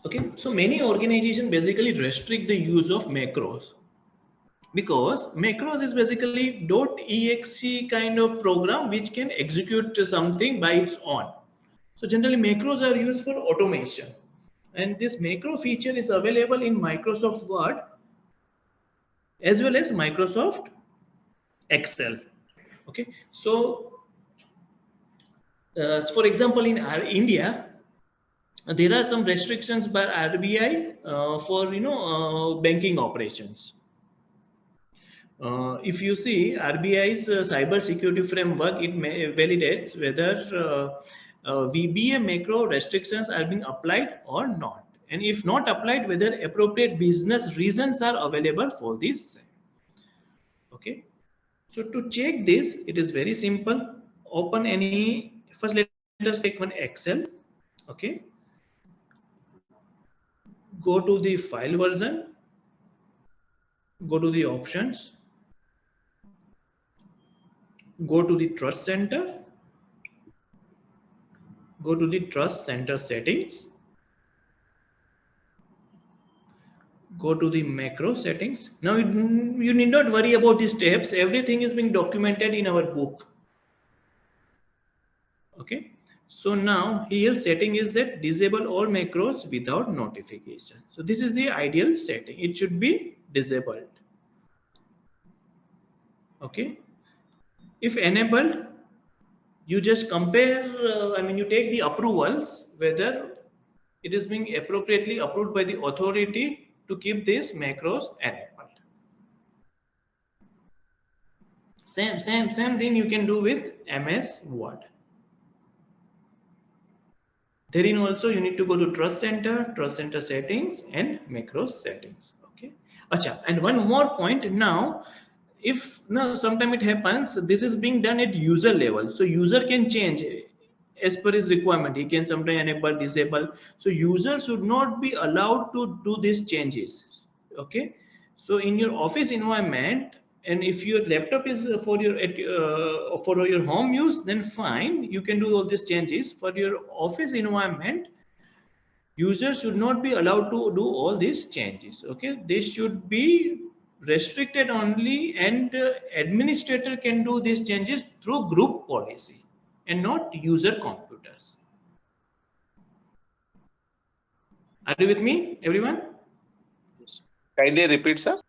Okay, so many organizations basically restrict the use of macros, because macros is basically .exe kind of program which can execute something by its own. So generally macros are used for automation, and this macro feature is available in Microsoft Word as well as Microsoft Excel. Okay, so for example, in India, there are some restrictions by RBI for banking operations. If you see RBI's cyber security framework, it validates whether VBA macro restrictions are being applied or not, and if not applied, whether appropriate business reasons are available for this. Okay, so to check this, it is very simple. Open any, first let us take one Excel. Okay, go to the file version, go to the options, go to the trust center, go to the trust center settings, go to the macro settings. Now you need not worry about these steps, everything is being documented in our book. Okay, so now here setting is that disable all macros without notification. So this is the ideal setting, it should be disabled. Okay, if enabled, you just compare, you take the approvals, whether it is being appropriately approved by the authority to keep these macros enabled. Same thing you can do with MS Word. Therein also you need to go to trust center settings and macros settings. Okay. Acha, and one more point now, if now sometime it happens, this is being done at user level, so user can change as per his requirement. He can sometimes enable, disable. So user should not be allowed to do these changes. Okay, so in your office environment, and if your laptop is for your home use, then fine, you can do all these changes. For your office environment, users should not be allowed to do all these changes. Okay, they should be restricted only, and administrator can do these changes through group policy and not user computers. Are you with me, everyone? Yes. Kindly repeat, sir.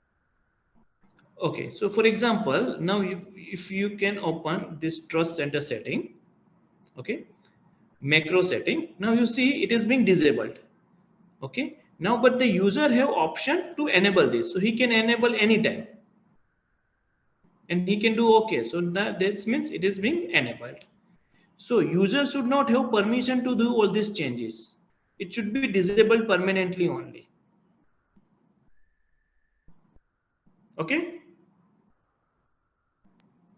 Okay, so for example, now if you can open this trust center setting, okay, macro setting, now you see it is being disabled. Okay, now but the user have option to enable this, so he can enable anytime and he can do okay. So that means it is being enabled. So user should not have permission to do all these changes. It should be disabled permanently only. Okay.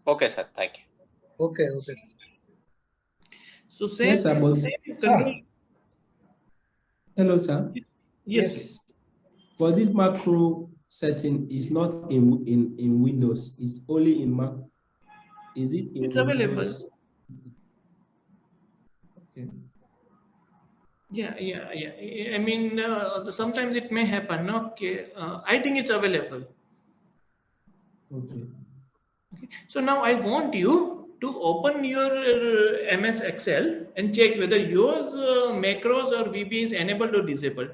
Okay, sir. Thank you. Okay. So same, Yes, sir, but, control. Hello, sir. Yes, please. For this macro setting is not in Windows, it's only in Mac. Is it in It's Windows? available. Okay. Yeah. I mean, sometimes it may happen. Okay, I think it's available. Okay. So now I want you to open your MS Excel and check whether yours macros or VB is enabled or disabled.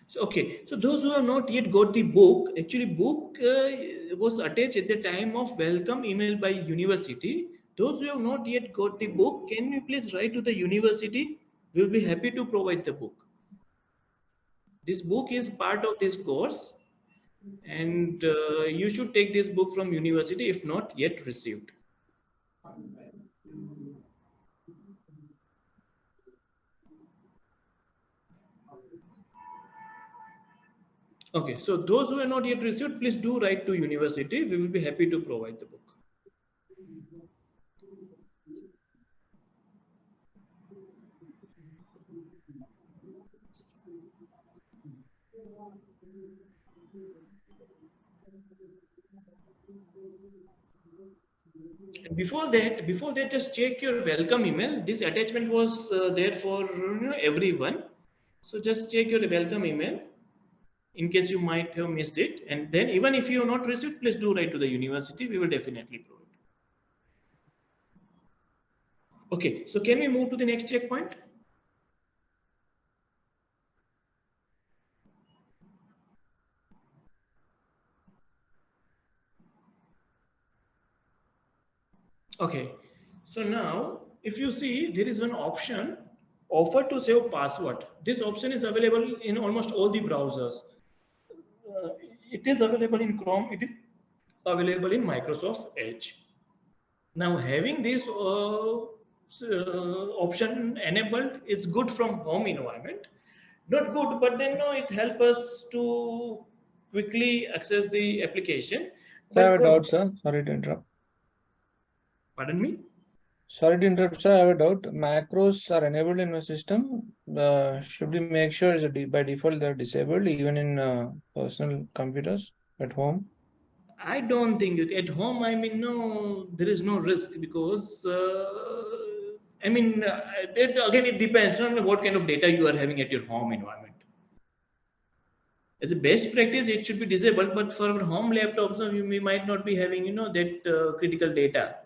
So, okay, so those who have not yet got the book, actually book was attached at the time of welcome email by university. Those who have not yet got the book, can you please write to the university? We will be happy to provide the book. This book is part of this course, and you should take this book from university if not yet received. Okay, so those who are not yet received, please do write to university. We will be happy to provide the book. And before that, just check your welcome email. This attachment was there for everyone. So just check your welcome email in case you might have missed it. And then even if you have not received, please do write to the university. We will definitely provide. Okay, so can we move to the next checkpoint? Okay, so now if you see, there is an option offer to save password. This option is available in almost all the browsers. It is available in Chrome, it is available in Microsoft Edge. Now having this option enabled is good from home environment. Not good, but then no, it helps us to quickly access the application. I have a But doubt, sir. Sorry to interrupt. Pardon me? Sorry to interrupt, sir. I have a doubt. Macros are enabled in my system. Should we make sure by default they're disabled even in personal computers at home? I don't think at home. I mean, no, there is no risk because I mean, again, it depends on what kind of data you are having at your home environment. As a best practice, it should be disabled, but for our home laptops, we might not be having, that critical data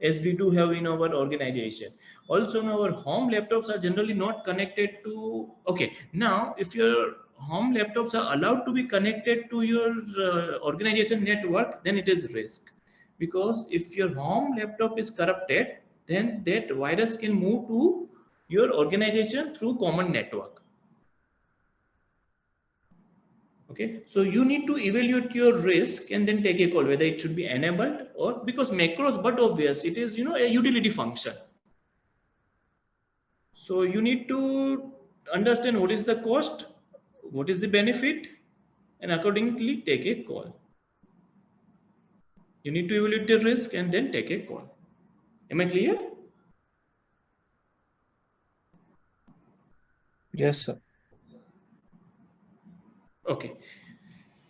as we do have in our organization. Also, our home laptops are generally not connected to, okay, now if your home laptops are allowed to be connected to your organization network, then it is risk. Because if your home laptop is corrupted, then that virus can move to your organization through common network. Okay, so you need to evaluate your risk and then take a call whether it should be enabled or because macros, but obvious it is a utility function. So you need to understand what is the cost, what is the benefit, and accordingly take a call. You need to evaluate the risk and then take a call. Am I clear? Yes, sir. Okay.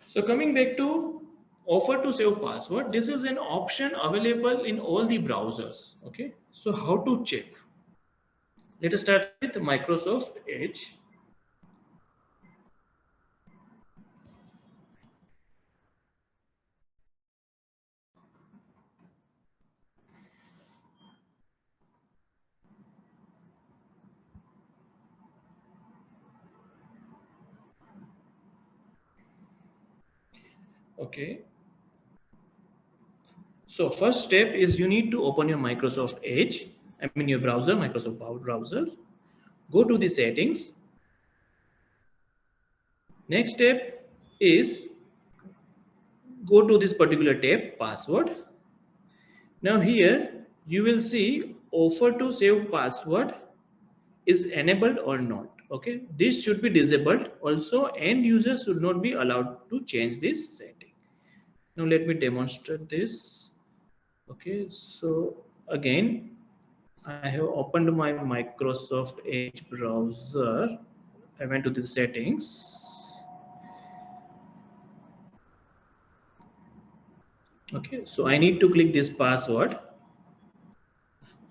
So coming back to offer to save password, this is an option available in all the browsers. Okay. So how to check? Let us start with Microsoft Edge. Okay. So first step is you need to open your Microsoft Edge. I mean your browser, Microsoft browser. Go to the settings. Next step is go to this particular tab, password. Now here you will see offer to save password is enabled or not. Okay, this should be disabled. Also, end users should not be allowed to change this setting. Now let me demonstrate this. Okay, so again, I have opened my Microsoft Edge browser. I went to the settings. Okay, so I need to click this password.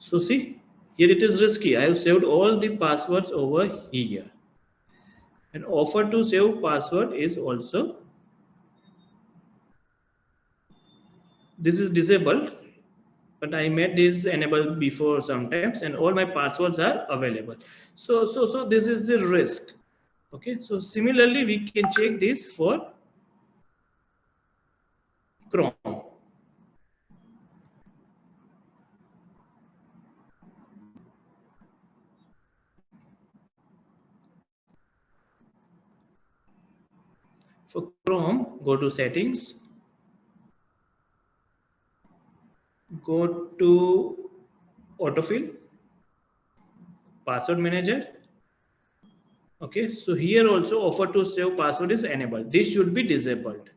So see, here it is risky. I have saved all the passwords over here. And offer to save password is also, this is disabled, but I made this enable before sometimes, and all my passwords are available. So this is the risk. Okay, so similarly we can check this for Chrome. For Chrome, go to settings, go to autofill, password manager. Okay, so here also offer to save password is enabled. This should be disabled.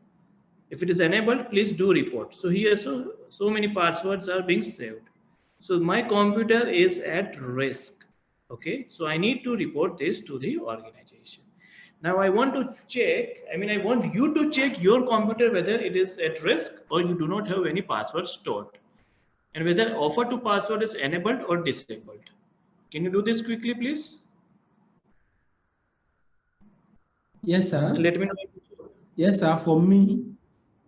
If it is enabled, please do report. So here so many passwords are being saved. So my computer is at risk. Okay, so I need to report this to the organization. Now I want to check, I want you to check your computer whether it is at risk or you do not have any password stored, and whether offer to password is enabled or disabled. Can you do this quickly, please? Yes, sir. And let me know. Yes, sir. For me,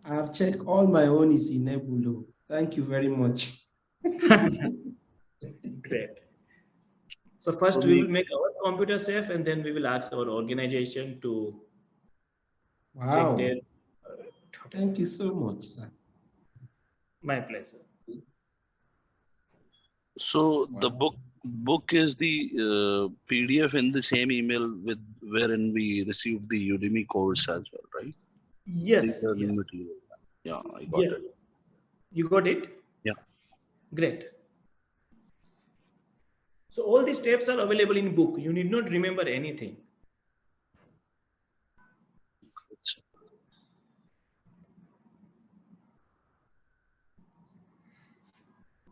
I've checked all my own is enabled. Thank you very much. Great. So first we will make our computer safe, and then we will ask our organization to check their. Thank you so much, sir. My pleasure. So the book is the PDF in the same email with wherein we received the Udemy course as well, right? Yes. Material. Yeah, I got it. You got it? Yeah. Great. So all these steps are available in book. You need not remember anything.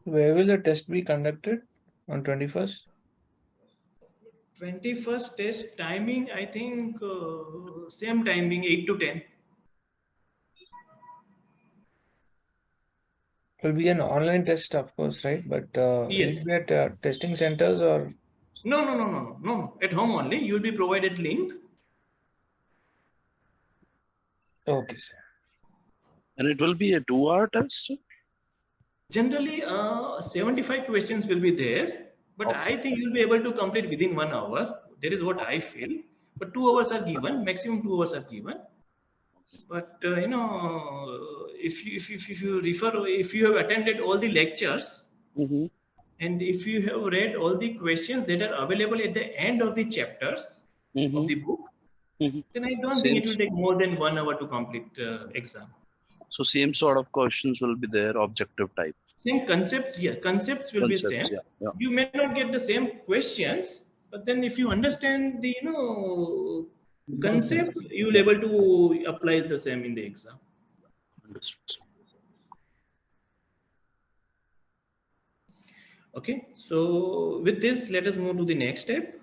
Where will the test be conducted? On 21st? 21st test timing, I think same timing, 8 to 10. It will be an online test, of course, right? But Yes. will it be at testing centers or? No. At home only. You will be provided link. Okay, sir. And it will be a 2-hour test? Generally, 75 questions will be there, but I think you'll be able to complete within 1 hour. That is what I feel. But 2 hours are given, maximum 2 hours are given. But if you have attended all the lectures, and if you have read all the questions that are available at the end of the chapters of the book, then I don't think it will take more than 1 hour to complete exam. So same sort of questions will be there, objective type. Same concepts, yeah. Concepts will be same. Yeah. You may not get the same questions, but then if you understand the concept, you will be able to apply the same in the exam. Understood. Okay, so with this, let us move to the next step.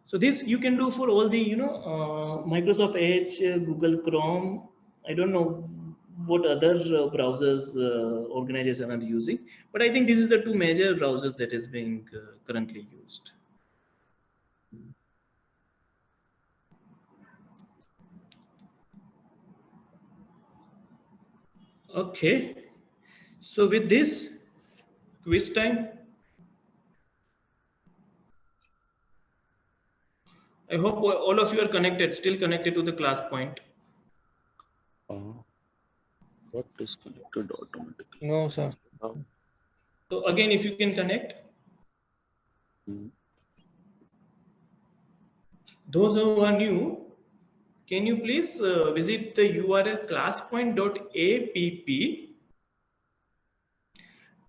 So this you can do for all the Microsoft Edge, Google Chrome. I don't know what other browsers organizations are using, but I think this is the two major browsers that is being currently used. Okay, so with this, quiz time. I hope all of you are connected, still connected to the class point. What is connected automatically? No, sir. So again, if you can connect. Those who are new, can you please visit the URL classpoint.app,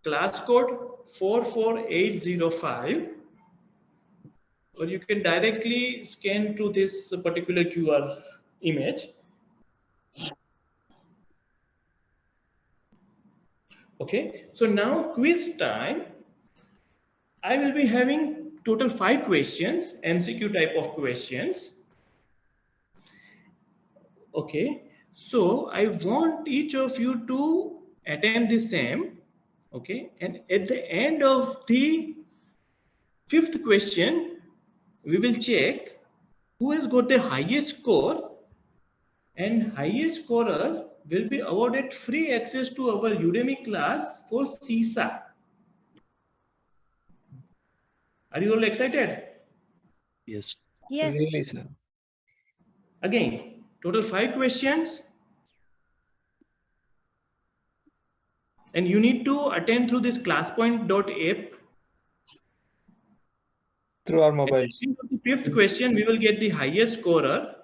class code 44805, or you can directly scan to this particular QR image. Okay, so now quiz time. I will be having total 5 questions, MCQ type of questions. Okay, so I want each of you to attempt the same. Okay, and at the end of the 5th question, we will check who has got the highest score, and highest scorer will be awarded free access to our Udemy class for CISA. Are you all excited? Yes. Yes. Really, sir. Again, total 5 questions. And you need to attend through this classpoint.app. Through our At mobiles. the end of the 5th question, we will get the highest scorer.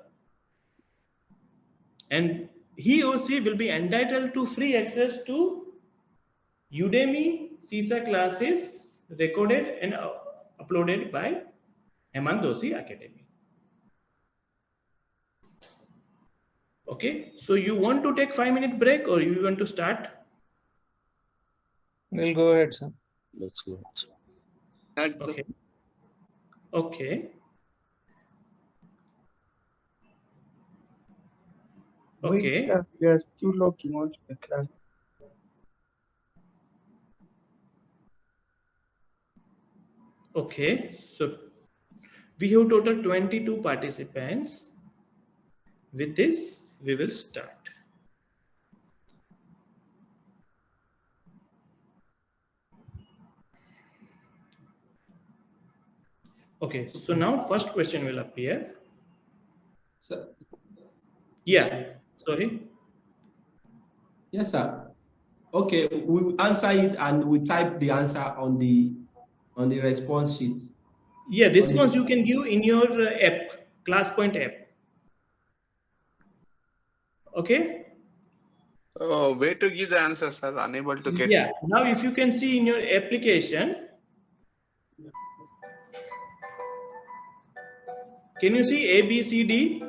And he or she will be entitled to free access to Udemy CISA classes recorded and uploaded by Hemang Doshi Academy. Okay, so you want to take 5-minute break or you want to start? We'll go ahead, sir. Let's go. Okay. Okay. Wait, Okay. sir, we are still logging on to the class. Okay, so we have total 22 participants. With this, we will start. Okay, so now first question will appear. Sir. Yeah, sorry. Yes, sir. Okay, we will answer it and we type the answer on the response sheet. Yeah, response you can give in your app, ClassPoint app. Okay. Oh, where to give the answer, sir? Unable to get. Yeah, now if you can see in your application, can you see A, B, C, D?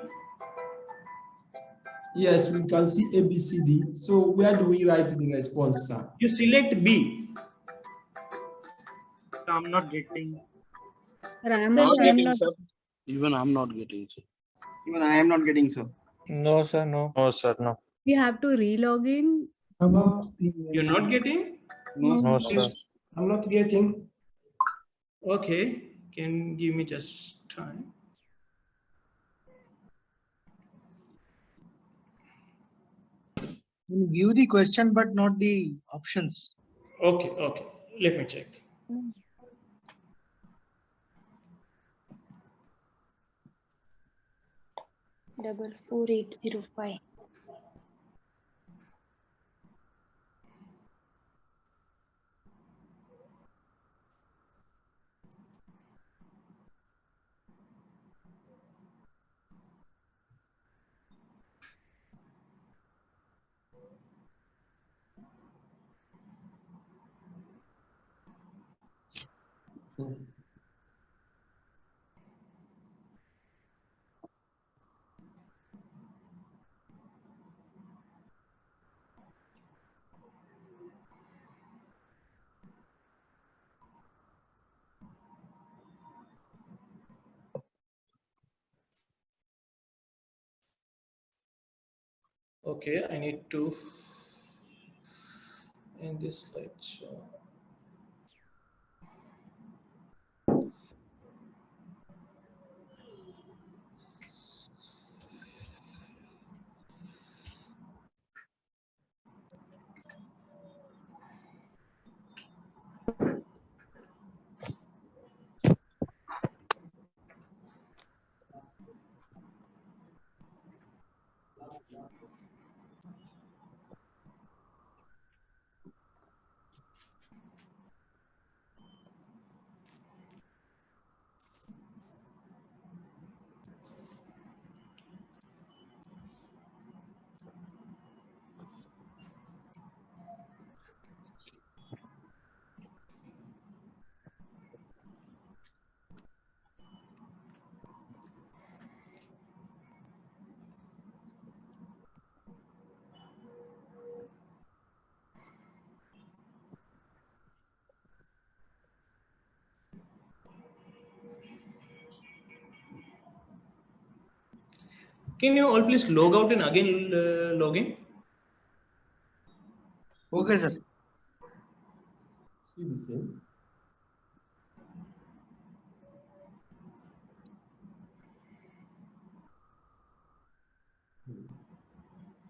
Yes, we can see A, B, C, D. So where do we write the response, sir? You select B. I'm not getting. Even I'm not getting, sir. Even I am not getting, sir. No, sir, no. No, sir, no. We have to relog in. You're not getting? No, sir. I'm not getting. Okay, can give me just time. View the question, but not the options. Okay, okay. Let me check. Double 4805. Okay, I need to end this slideshow. Can you all please log out and again log in? Okay, sir. Still the same.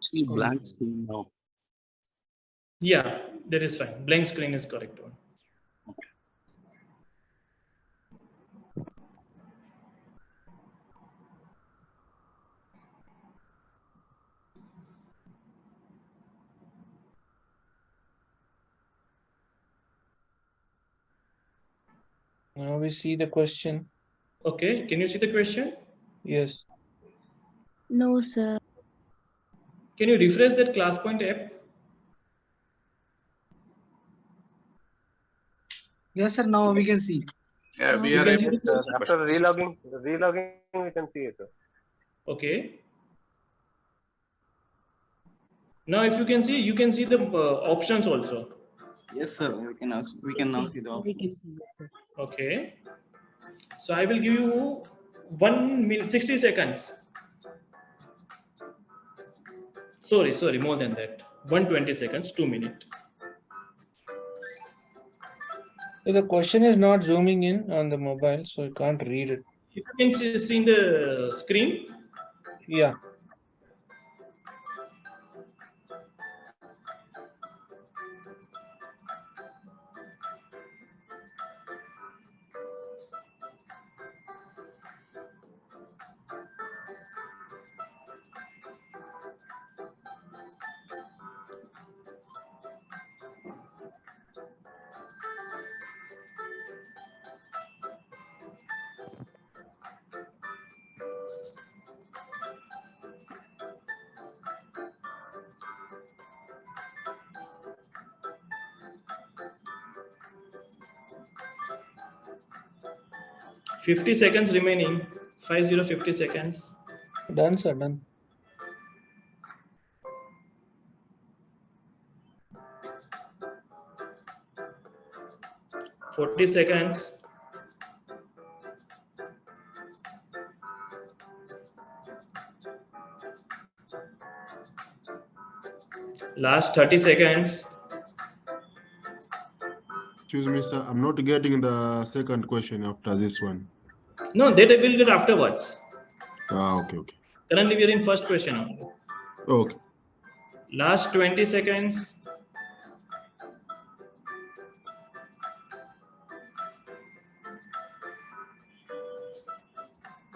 See blank screen now. Yeah, that is fine. Blank screen is correct one. Now we see the question. Okay, can you see the question? Yes. No, sir. Can you refresh that class point app? Yes, sir. Now we can see. Yeah, we You are can see able the to. question? After relogging, we can see it. Okay. Now, if you can see the options also. Yes, sir. We can now see the options. Okay. So I will give you 1 minute, 60 seconds. Sorry, more than that. 120 seconds, 2 minutes. So the question is not zooming in on the mobile, so you can't read it. If you can see in the screen. Yeah. $50 seconds remaining. 50 seconds. Done, sir. Done. $40 seconds. Last 30 seconds. Excuse me, sir. I'm not getting the second question after this one. No, that I will get afterwards. Okay. Currently, we are in first question only. Okay. Last 20 seconds.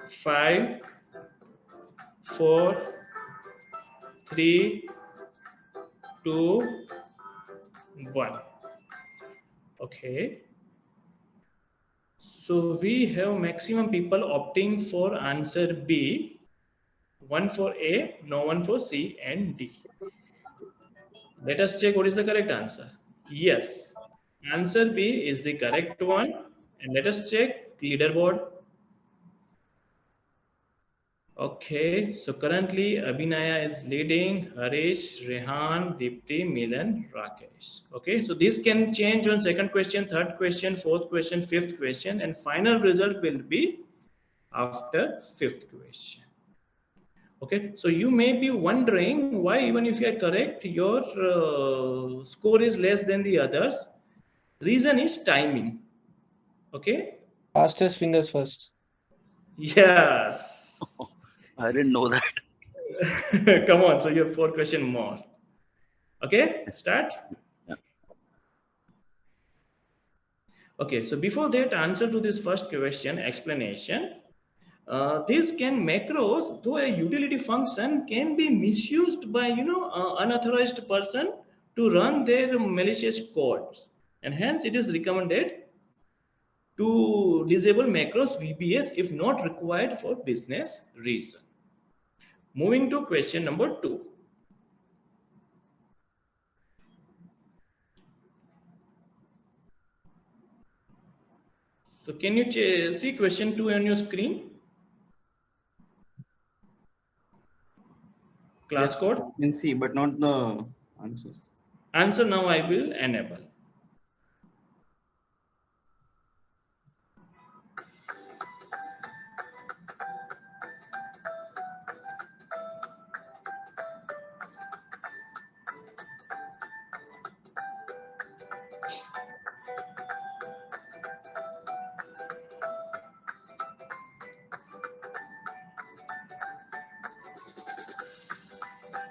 Five, 4, 3, 2, 1. Okay. So we have maximum people opting for answer B, 1 for A, no one for C and D. Let us check what is the correct answer. Yes, answer B is the correct one. And let us check the leaderboard. Okay, so currently Abhinaya is leading, Harish, Rehan, Deepti, Milan, Rakesh. Okay, so this can change on second question, third question, fourth question, fifth question, and final result will be after fifth question. Okay, so you may be wondering why even if you are correct, your score is less than the others. Reason is timing. Okay. Fastest fingers first. Yes. I didn't know that. Come on, so you have 4 questions more. Okay, start. Yeah. Okay, so before that, answer to this first question, explanation. This macros, though a utility function, can be misused by unauthorized person to run their malicious code, and hence it is recommended to disable macros VBS if not required for business reason. Moving to question number 2. So can you see question 2 on your screen? Class code? You can see, but not the answers. Answer now I will enable.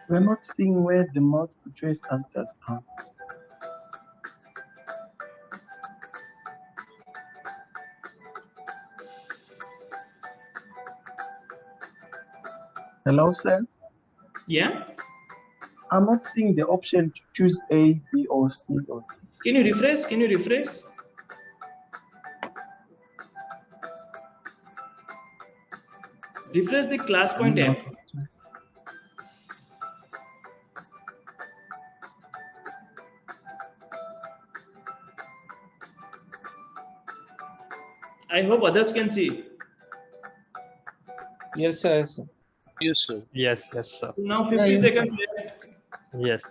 We're not seeing where the multiple choice answers are. Hello, sir. Yeah. I'm not seeing the option to choose A, B, or C. Or D. Can you refresh? Can you refresh? Refresh the class point app. I hope others can see. Yes, sir. Yes, sir. Yes, sir. Yes, yes, sir. Now 50 seconds left. Yes.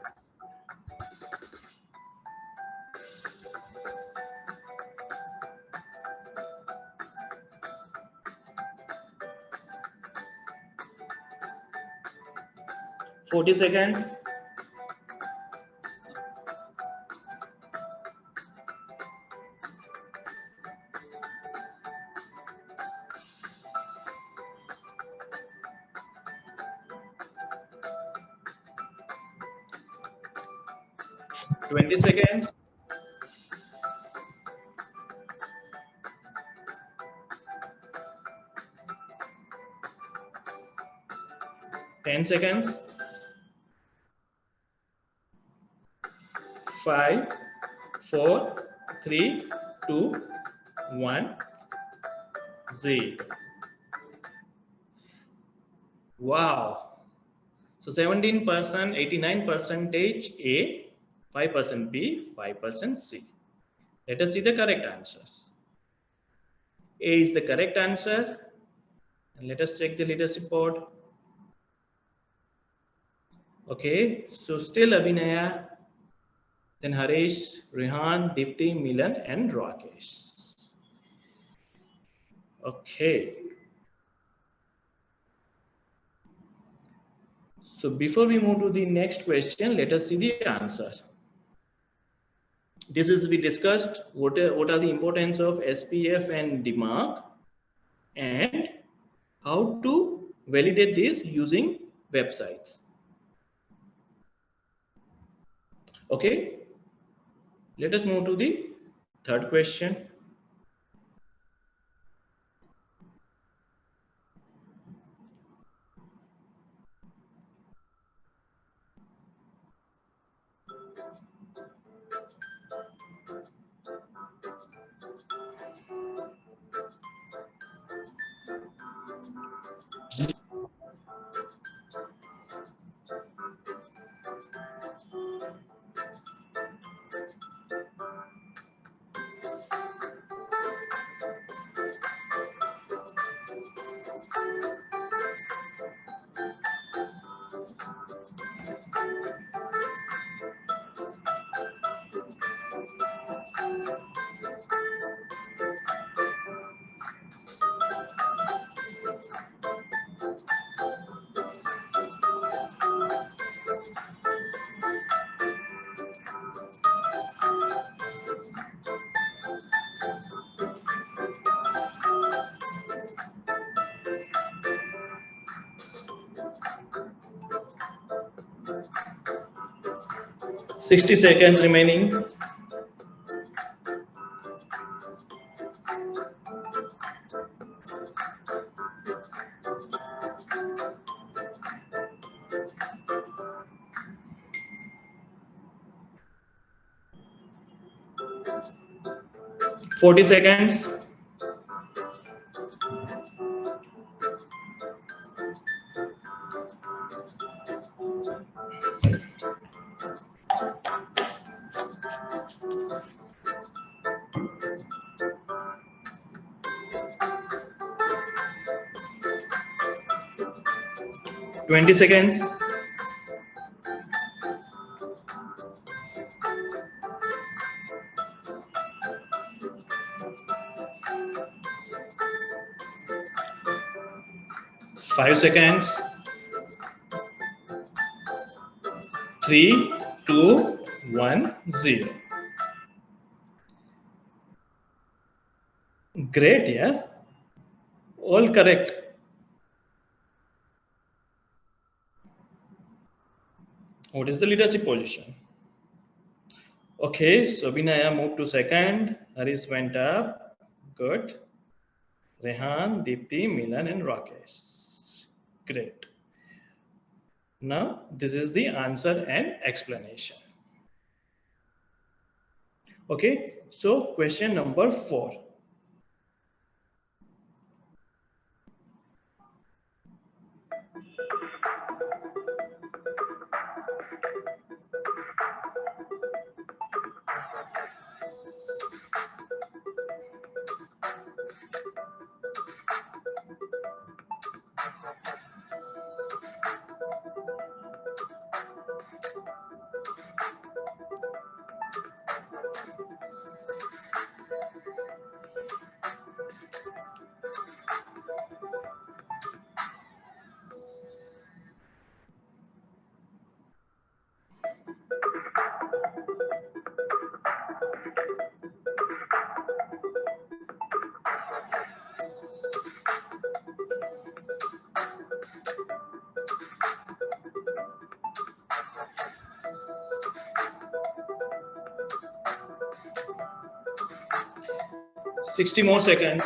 40 seconds. Seconds. Ten seconds. 5, 4, 3, 2, 1, 0. Wow. So 17%, 89% A, 5% B, 5% C. Let us see the correct answers. A is the correct answer. And let us check the leadership board. Okay, so still Abhinaya, then Harish, Rehan, Dipti, Milan, and Rakesh. Okay. So before we move to the next question, let us see the answer. This is we discussed what are the importance of SPF and DMARC and how to validate this using websites. Okay, let us move to the third question. $60 seconds remaining. $40 seconds. $20 seconds. Five seconds. 3, 2, 1, 0. Great, yeah. All correct. What is the leadership position? Okay, so Vinaya moved to second. Haris went up. Good. Rehan, Deepthi, Milan, and Rakesh. Great. Now, this is the answer and explanation. Okay, so question number 4. Sixty more seconds.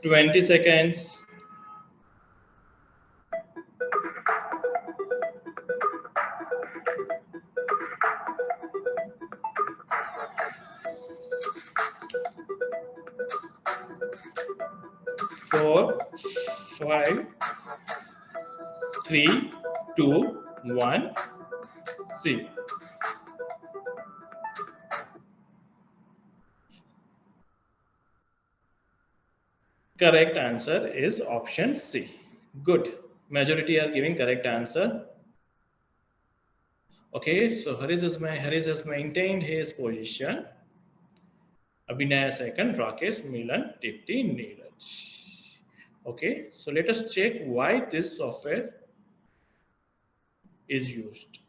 Twenty seconds. Four, 5, 3, 2, 1. See. Correct answer is option C. Good. Majority are giving correct answer. Okay, so Haris has maintained his position. Abhinaya second, Rakesh, Milan, Dipti, Neeraj. Okay, so let us check why this software is used.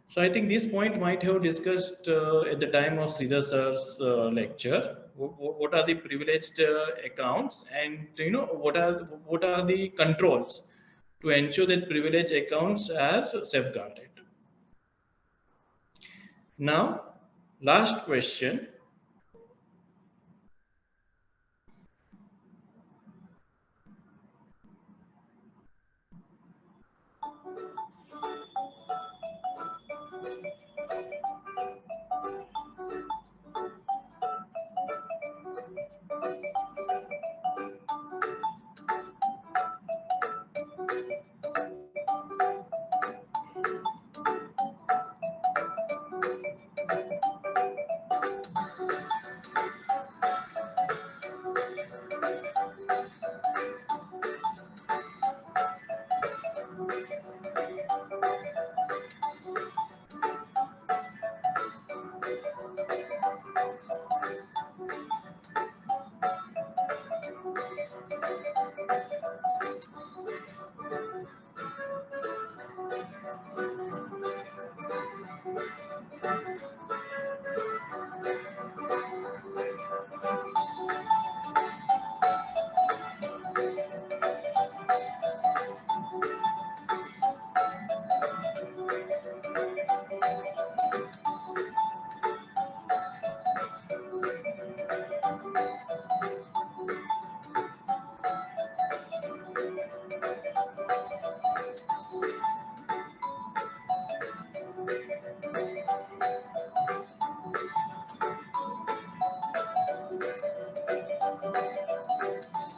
So I think this point might have discussed at the time of Sridhar sir's lecture. What are the privileged accounts, and what are the controls to ensure that privileged accounts are safeguarded. Now, last question.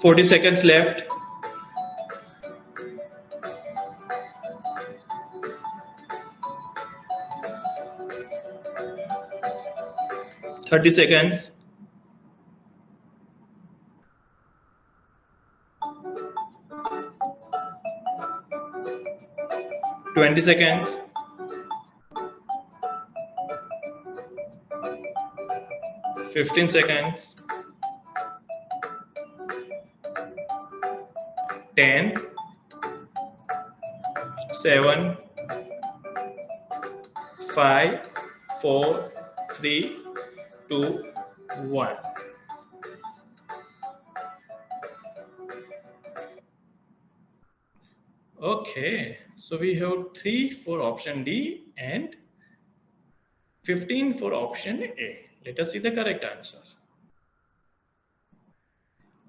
Forty seconds left. 30 seconds. $20 seconds. 15 seconds. 10, 7, 5, 4, 3, 2, 1. Okay, so we have 3 for option D and 15 for option A. Let us see the correct answer.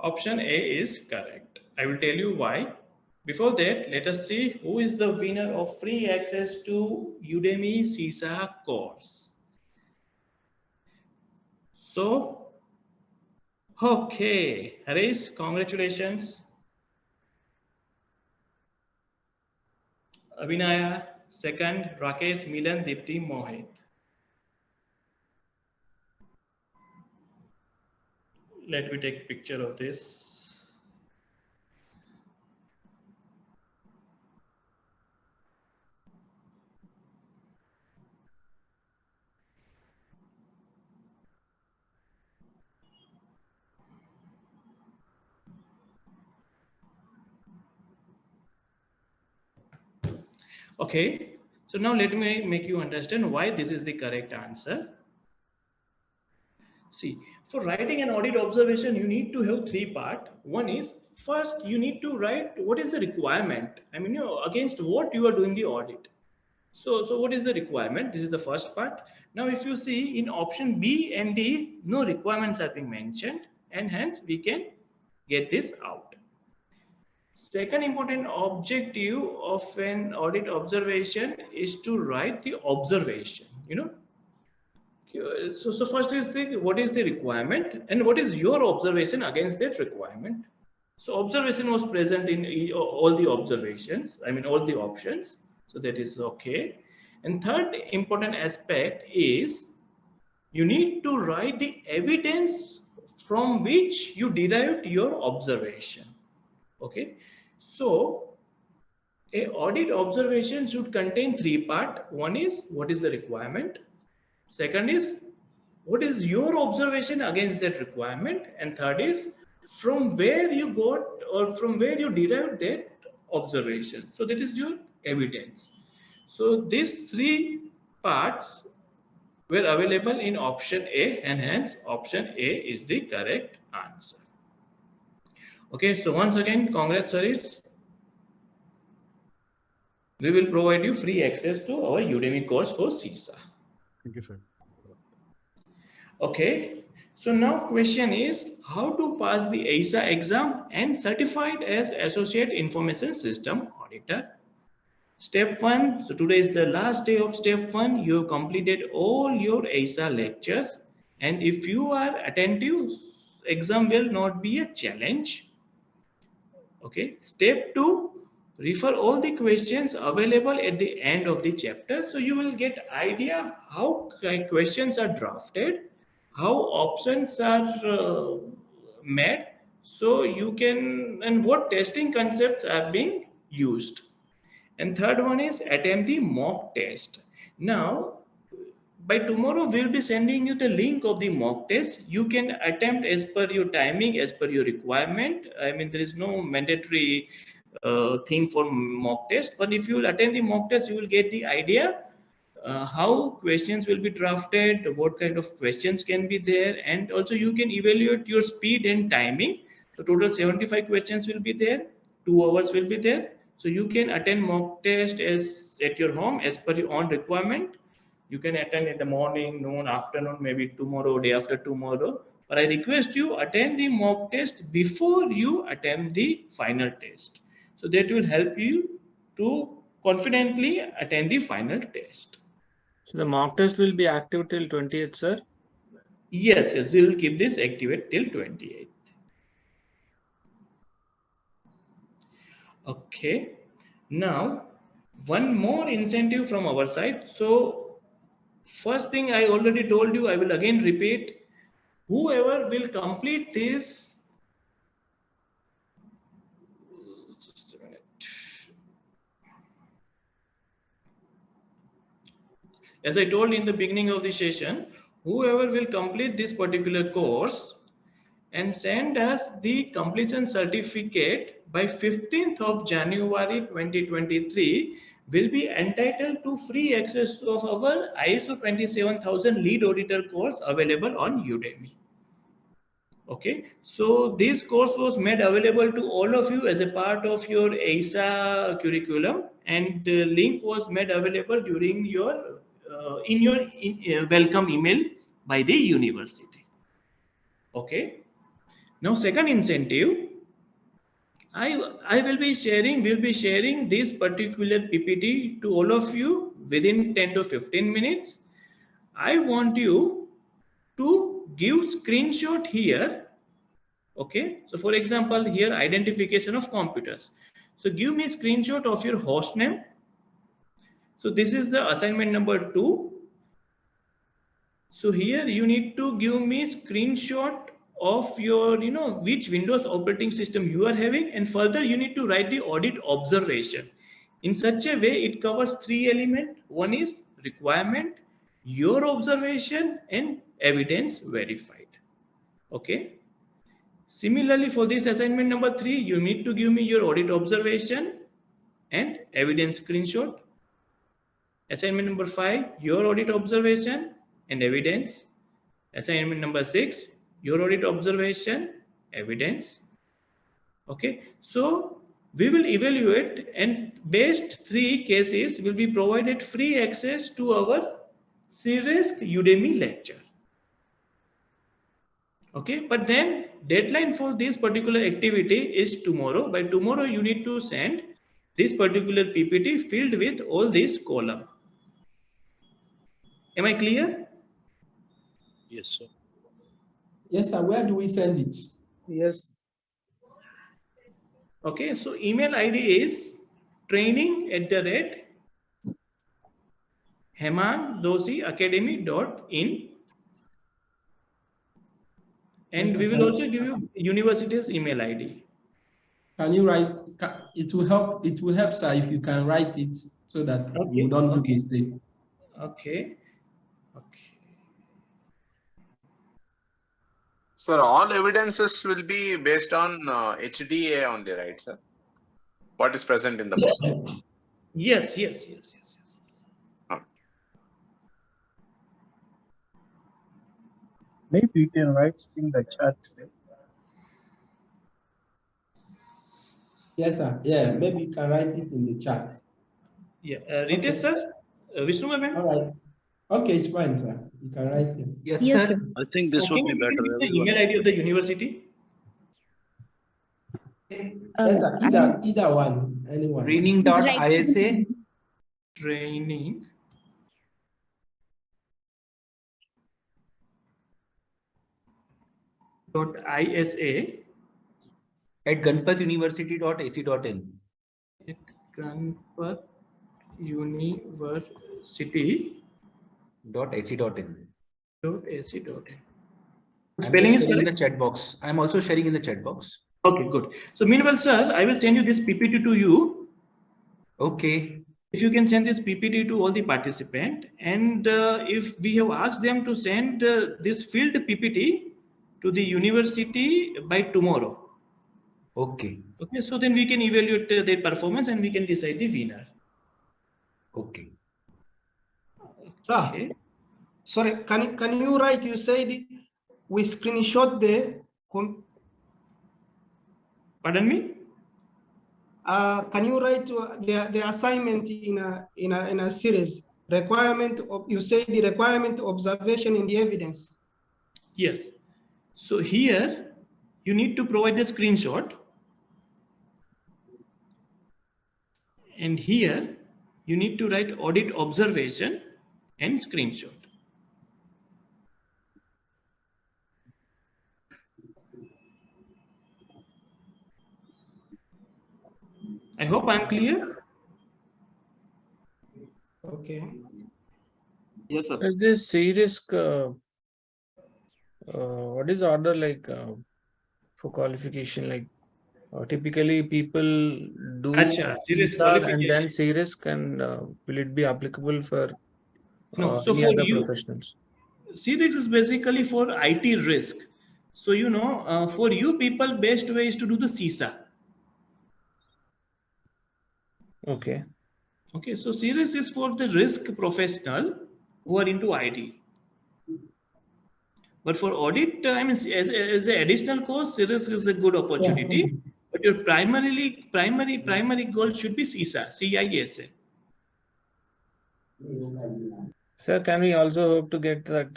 Option A is correct. I will tell you why. Before that, let us see who is the winner of free access to Udemy CISA course. So, okay, Harish, congratulations. Abhinaya, second, Rakesh, Milan, Dipti, Mohit. Let me take a picture of this. Okay, so now let me make you understand why this is the correct answer. See, for writing an audit observation, you need to have 3 parts. One is, first you need to write what is the requirement. I mean, against what you are doing the audit. So what is the requirement? This is the first part. Now, if you see in option B and D, no requirements are being mentioned, and hence we can get this out. Second important objective of an audit observation is to write the observation, So first is what is the requirement and what is your observation against that requirement. So observation was present in all the observations, I mean all the options. So that is okay. And third important aspect is you need to write the evidence from which you derived your observation. Okay. So a audit observation should contain 3 parts. One is what is the requirement. Second is what is your observation against that requirement, and third is from where you got or from where you derived that observation. So that is your evidence. So these 3 parts were available in option A, and hence option A is the correct answer. Okay, so once again, congrats, Harish. We will provide you free access to our Udemy course for CISA. Thank you, sir. Okay, so now question is how to pass the AISA exam and certified as Associate Information System Auditor. Step 1, so today is the last day of step 1. You have completed all your AISA lectures, and if you are attentive, exam will not be a challenge. Okay, step 2, refer all the questions available at the end of the chapter, so you will get idea how questions are drafted, how options are made, so you can, and what testing concepts are being used. And third one is attempt the mock test. Now by tomorrow we'll be sending you the link of the mock test. You can attempt as per your timing, as per your requirement. I mean, there is no mandatory thing for mock test, but if you will attend the mock test, you will get the idea how questions will be drafted, what kind of questions can be there, and also you can evaluate your speed and timing. So total 75 questions will be there, 2 hours will be there. So you can attend mock test as at your home as per your own requirement. You can attend in the morning, noon, afternoon, maybe tomorrow, day after tomorrow. But I request you attend the mock test before you attempt the final test. So that will help you to confidently attend the final test. So the mock test will be active till 28th, sir? Yes, we will keep this active till 28th. Okay. Now, one more incentive from our side. So First thing I already told you, I will again repeat. Whoever will complete this, just a minute. As I told in the beginning of the session, whoever will complete this particular course and send us the completion certificate by 15th of January 2023 will be entitled to free access of our ISO 27000 lead auditor course available on Udemy. Okay, so this course was made available to all of you as a part of your AISA curriculum, and the link was made available during your welcome email by the university. Okay, now second incentive, we'll be sharing this particular PPT to all of you within 10 to 15 minutes. I want you to give screenshot here. Okay, so for example, here identification of computers. So give me a screenshot of your host name. So this is the assignment number 2. So here you need to give me screenshot of your, which Windows operating system you are having, and further you need to write the audit observation. In such a way, it covers 3 elements. One is requirement, your observation, and evidence verified. Okay. Similarly, for this assignment number 3, you need to give me your audit observation and evidence screenshot. Assignment number 5, your audit observation and evidence. Assignment number 6, your audit observation, evidence. Okay, so we will evaluate, and best 3 cases will be provided free access to our CRISC Udemy lecture. Okay, but then deadline for this particular activity is tomorrow. By tomorrow, you need to send this particular PPT filled with all these columns. Am I clear? Yes, sir. Yes, sir. Where do we send it? Yes. Okay, so email ID is training@hemangdoshiacademy.in, and Yes, we will also give you university's email ID. Can you write? It will help. It will help, sir, if you can write it so that we don't do mistake. Okay. Sir, all evidences will be based on HDA only, right, sir? What is present in the book? Yes. Maybe you can write in the chat. Yes, sir. Yeah, maybe you can write it in the chat. Yeah, Ritesh sir, Vishnu ma'am. All right. Okay, it's fine, sir. You can write it. Yes, Yes, sir. sir. I think this would be better. The email ID of the university. Yes, sir. Either one. Anyone. Training.isa. Training. .isa at ganpatuniversity.ac.in. At Ganpat University .ac.in. Spelling is in the correct? chat box. I'm also sharing in the chat box. Okay, good. So meanwhile, sir, I will send you this PPT to you. Okay. If you can send this PPT to all the participants, and if we have asked them to send this filled PPT to the university by tomorrow. Okay. Okay, so then we can evaluate their performance and we can decide the winner. Okay. Sir, sorry, can you write? You said we screenshot the. Pardon me? Can you write the assignment in a series? Requirement of, you say the requirement, observation, and the evidence. Yes. So here you need to provide a screenshot, and here you need to write audit observation and screenshot. I hope I'm clear. Okay. Yes, sir. Is this C-risk, what is the order like for qualification? Like typically people do Acha, C-risk CSAR and qualification. then C-risk, and will it be applicable for No, so any for other you, professionals? C-risk is basically for IT risk. So, for you people, best way is to do the CISA. Okay. Okay, so C-risk is for the risk professional who are into IT. But for audit, I mean, as an additional course, C-risk is a good opportunity. But your primary goal should be CISA, CISA. Sir, can we also hope to get that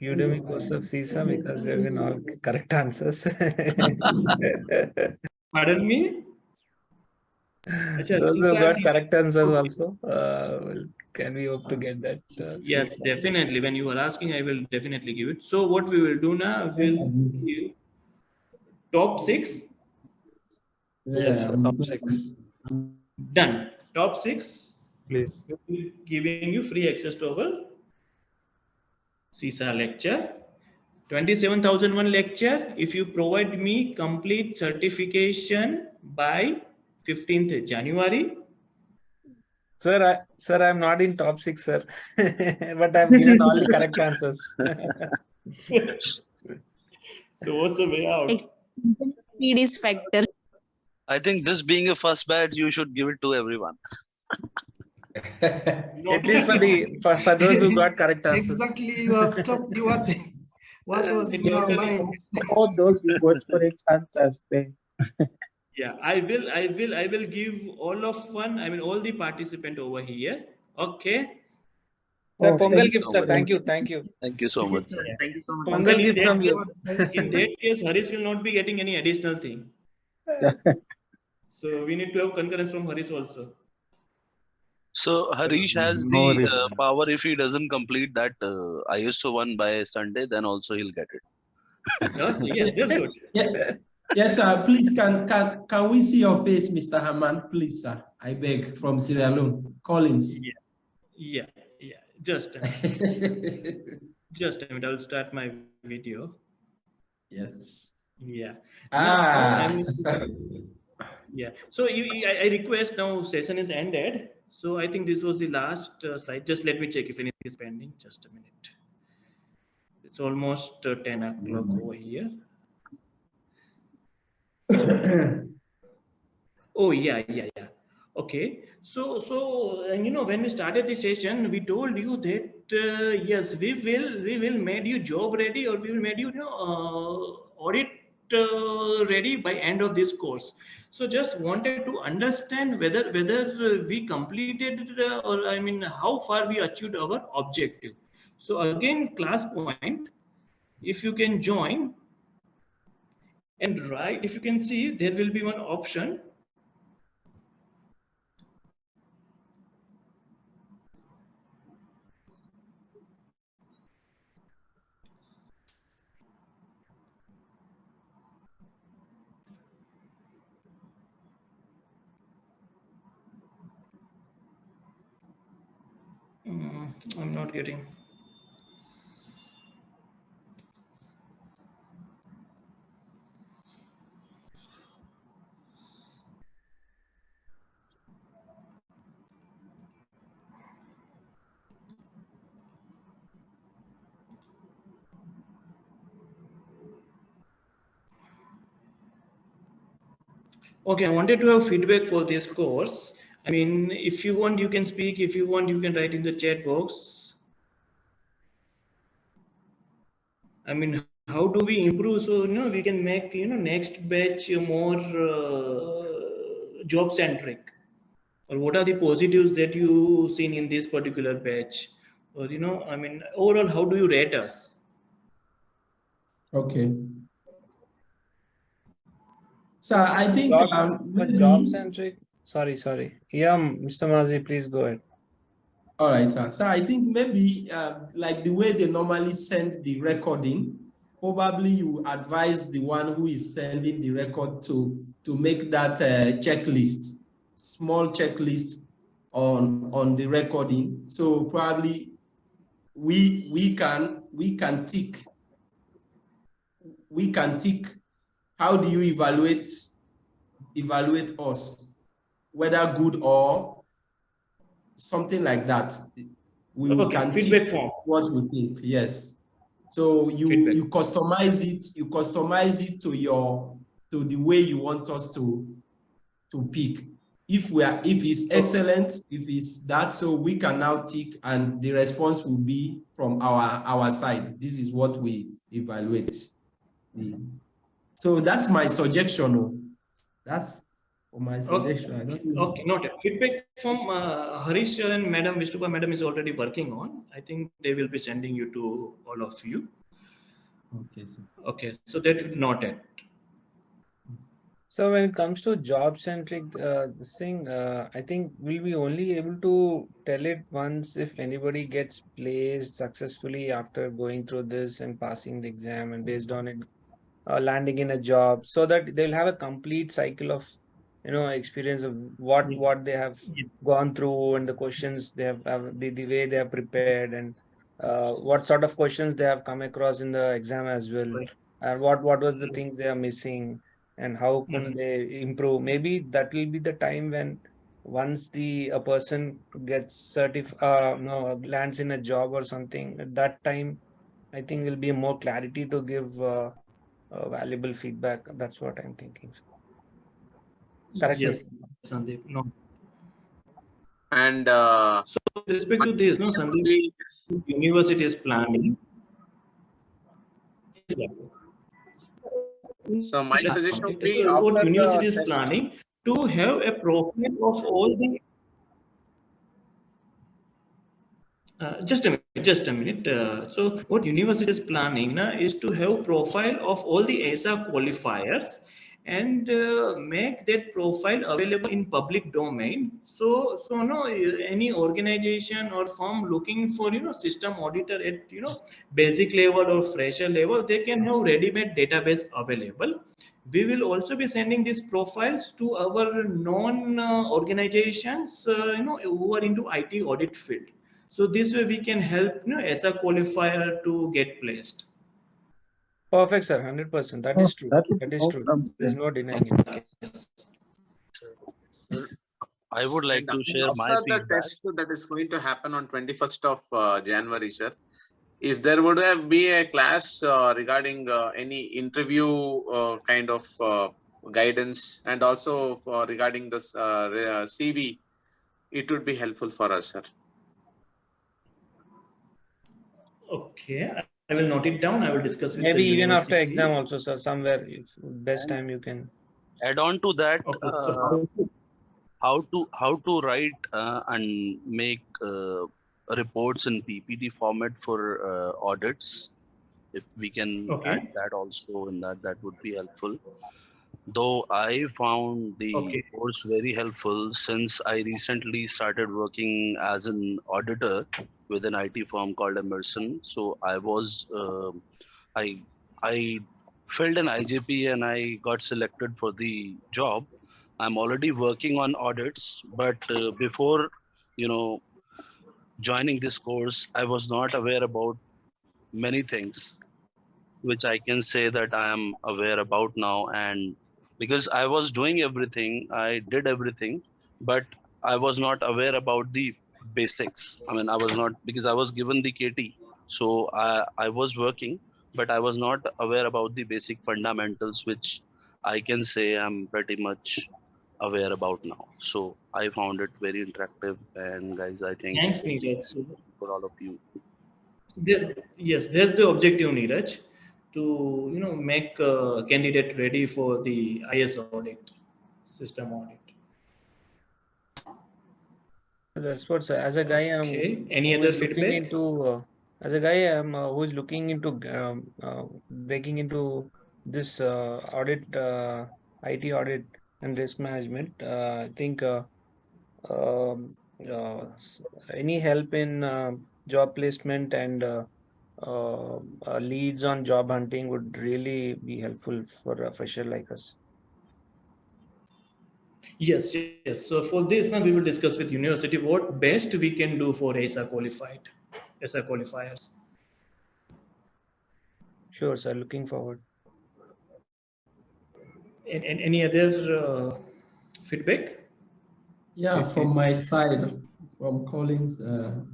Udemy course of CISA, because we have been all correct answers? Pardon me? Achha, Those who CISA, got correct answers also, can we hope to get that? yes, CISA? definitely. When you are asking, I will definitely give it. So what we will do now, we'll give top 6. Yes, sir, top 6. Done. Top 6. Please. We'll be giving you free access to our CISA lecture. 27,001 lecture. If you provide me complete certification by 15th January. Sir, I'm not in top 6, sir, but I've given all the correct answers. So what's the way out? Speed is factor. I think this being a first batch, you should give it to everyone. At least for those who got correct answers. Exactly, you have told me what was in your mind. All those who got correct answers then. Yeah, I will give all of one. I mean, all the participant over here. Okay. Sir, Oh, Pongal thank gift, you. sir. Thank you. Thank you. Thank you so much, sir. Thank you so much. Pongal gift from you. In that case, Harish will not be getting any additional thing. So we need to have concurrence from Harish also. So Harish has No the risk. power. If he doesn't complete that ISO 1 by Sunday, then also he'll get it. Okay, yes, that's good. Yeah. Yes, sir. Please, can we see your face, Mr. Haman? Please, sir. I beg, from Sierra Leone. Collins. Yeah. Just a minute. Just a minute. I'll start my video. Yes. Yeah. Ah. Yeah. So I request now session is ended. So I think this was the last slide. Just let me check if anything is pending. Just a minute. It's almost 10 o'clock over here. Oh yeah. Okay. So when we started the session, we told you that yes, we will make you job ready, or we will make you audit ready by end of this course. So just wanted to understand whether we completed or I mean how far we achieved our objective. So again, class point, if you can join and write, if you can see, there will be one option. I'm not getting. Okay, I wanted to have feedback for this course. I mean, if you want, you can speak. If you want, you can write in the chat box. I mean, how do we improve so we can make next batch more job centric, or what are the positives that you seen in this particular batch, or I mean overall how do you rate us? Okay. So I think job centric. Sorry. Yeah, Mr. Mazi, please go ahead. All right, sir. So I think maybe like the way they normally send the recording, probably you advise the one who is sending the record to make that checklist, small checklist on the recording. So probably we can tick. We can tick. How do you evaluate us, whether good or something like that? We can feedback tick form. what we think. Yes. So you customize it. You customize it to the way you want us to pick. If it's excellent, if it's that, so we can now tick, and the response will be from our side. This is what we evaluate. So that's my suggestion. That's my suggestion. I don't know. Okay, noted. Feedback from Harish and Madam Vishnupa Madam is already working on. I think they will be sending you to all of you. Okay, sir. Okay, so that is noted. So when it comes to job-centric this thing, I think we'll be only able to tell it once if anybody gets placed successfully after going through this and passing the exam, and based on it landing in a job, so that they'll have a complete cycle of experience of what they have gone through, and the questions they have the way they have prepared, and what sort of questions they have come across in the exam as well, and what was the things they are missing, and how can they improve. Maybe that will be the time when once a person gets lands in a job or something. At that time, I think will be more clarity to give valuable feedback. That's what I'm thinking. Correct me. Yes, Sandeep. No. And so with respect to this, no, Sandeep, university is planning. So my suggestion would be what university is test. planning to have a profile of all the. Just a minute. So what university is planning now is to have profile of all the AISA qualifiers and make that profile available in public domain. So no, any organization or firm looking for system auditor at basic level or fresher level, they can have ready-made database available. We will also be sending these profiles to our non organizations who are into IT audit field. So this way we can help as a qualifier to get placed. Perfect, sir. 100%. That is true. That is true. There's no denying it. I would like to share my feedback. The test that is going to happen on 21st of January, sir. If there would have been a class regarding any interview kind of guidance, and also regarding this CV, it would be helpful for us, sir. Okay, I will note it down. I will discuss with maybe the even university. after exam also, sir. Somewhere, if best time you can add on to that. Okay, so how to write and make reports in PPT format for audits. If we can add that also in that would be helpful. Though I found the course very helpful, since I recently started working as an auditor with an IT firm called Emerson. So I was I filled an IJP and I got selected for the job. I'm already working on audits, but before joining this course, I was not aware about many things, which I can say that I am aware about now. And because I was doing everything, I did everything, but I was not aware about the basics. I mean, I was not, because I was given the KT. So I was working, but I was not aware about the basic fundamentals, which I can say I'm pretty much aware about now. So I found it very interactive, and guys, I think thanks, Neeraj. for all of you. Yes, there's the objective, Neeraj, to make a candidate ready for the IS audit, system audit. That's what, sir. As a guy, Any other feedback? As a guy, who is looking into breaking into this audit, IT audit and risk management, I think any help in job placement and leads on job hunting would really be helpful for a fresher like us. Yes, yes. So for this, now we will discuss with university what best we can do for AISA qualifiers. Sure, sir. Looking forward. And any other feedback? Yeah, from my side, from Collins,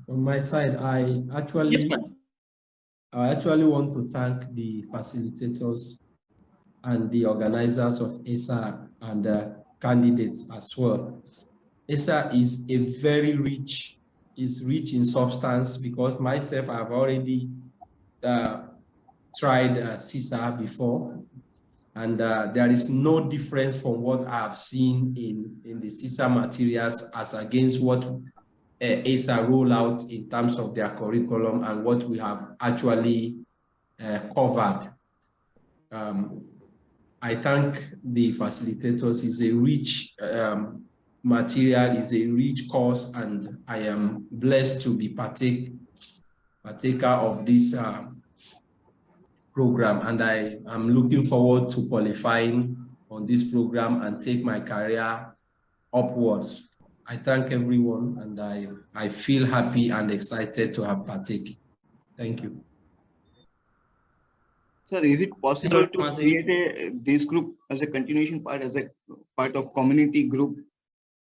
from my side, I actually want to thank the facilitators and the organizers of AISA and candidates as well. AISA is a very rich in substance, because myself, I've already tried CISA before, and there is no difference from what I've seen in the CISA materials as against what AISA roll out in terms of their curriculum and what we have actually covered. I thank the facilitators. It's a rich material, is a rich course, and I am blessed to be partaker of this program, and I am looking forward to qualifying on this program and take my career upwards. I thank everyone, and I feel happy and excited to have partaken. Thank you. Sir, is it possible to create this group as a continuation part, as a part of community group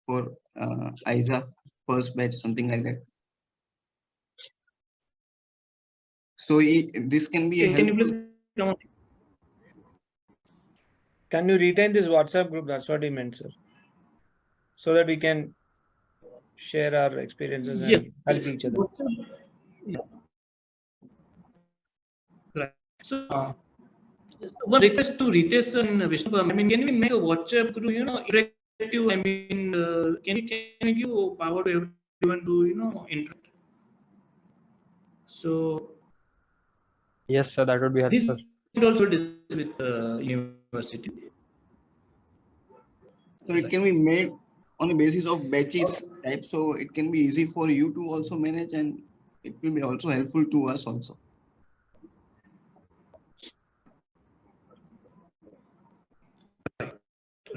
for AISA first batch, something like that? So this can be a Can you retain this WhatsApp group? That's what he meant, sir. So that we can share our experiences and help each other. Right. So one request to Ritesh and Vishnu. I mean, can we make a WhatsApp group? Interactive. I mean, can we give power to everyone to interact? So yes, sir, that would be helpful. This would also discuss with the university. So it can be made on a basis of batches type, so it can be easy for you to also manage, and it will be also helpful to us also.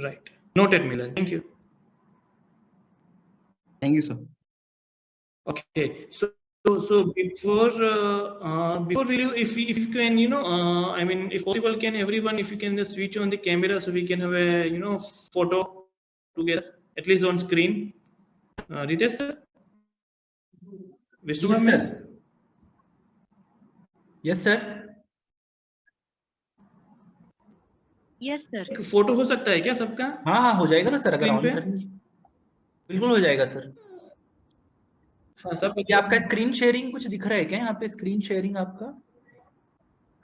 Right. Noted, Milan. Thank you. Thank you, sir. Okay. So before we, if you can, I mean, if possible, can everyone, if you can just switch on the camera so we can have a, photo together, at least on screen. Ritesh sir? Vishnu Yes, sir. Yes, sir. Yes, sir. Photo हो सकता है क्या सबका? हाँ हो जाएगा ना sir, अगर ऑन पे? बिल्कुल हो जाएगा सर। हाँ सब। ये आपका स्क्रीन शेयरिंग कुछ दिख रहा है क्या यहाँ पे? स्क्रीन शेयरिंग आपका?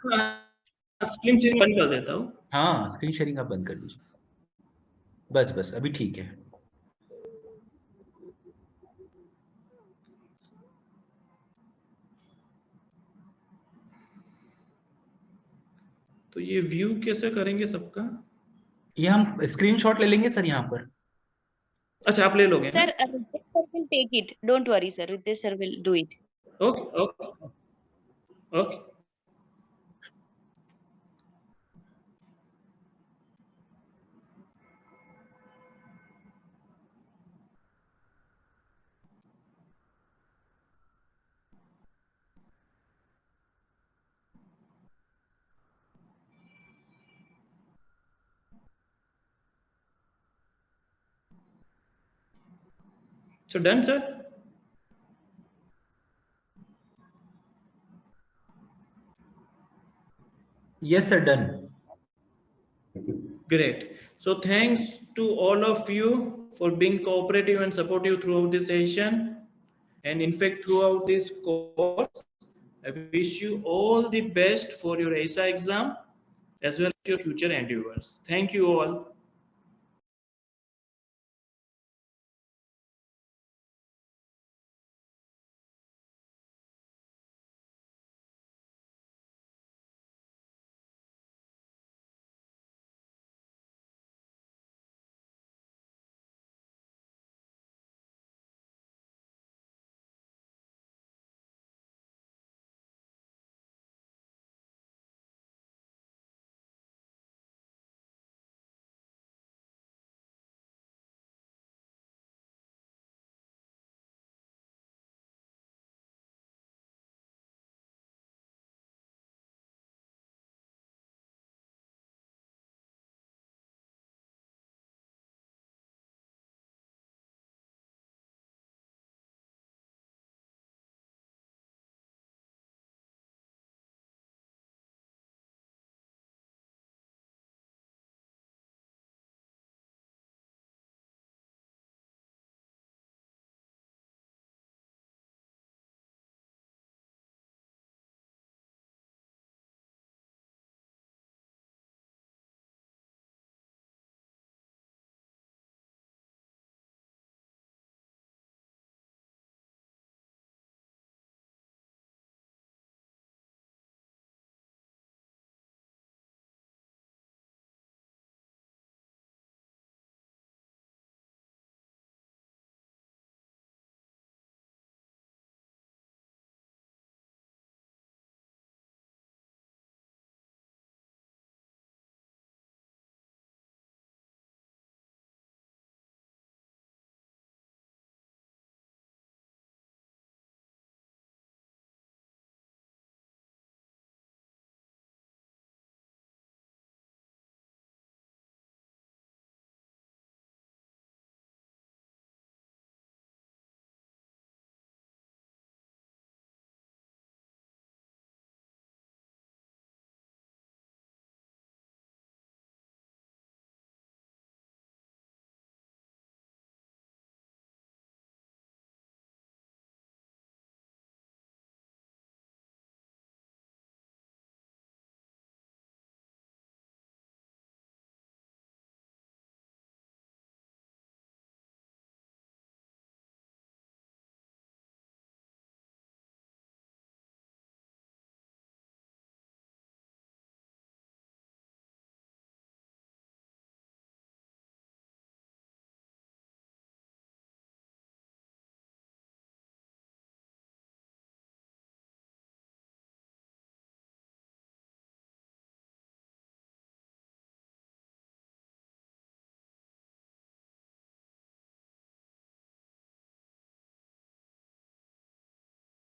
हाँ, स्क्रीन शेयरिंग बंद कर देता हूँ। हाँ, स्क्रीन शेयरिंग आप बंद कर दीजिए। बस अभी ठीक है। तो ये व्यू कैसे करेंगे सबका? ये हम स्क्रीनशॉट ले लेंगे सर यहाँ पर। अच्छा आप ले लोगे? Sir, Ritesh sir will take it. Don't worry, sir. Ritesh sir will do it. Okay. So done, sir? Yes, sir, done. Great. So thanks to all of you for being cooperative and supportive throughout this session. And in fact, throughout this course, I wish you all the best for your AISA exam as well as your future endeavors. Thank you all.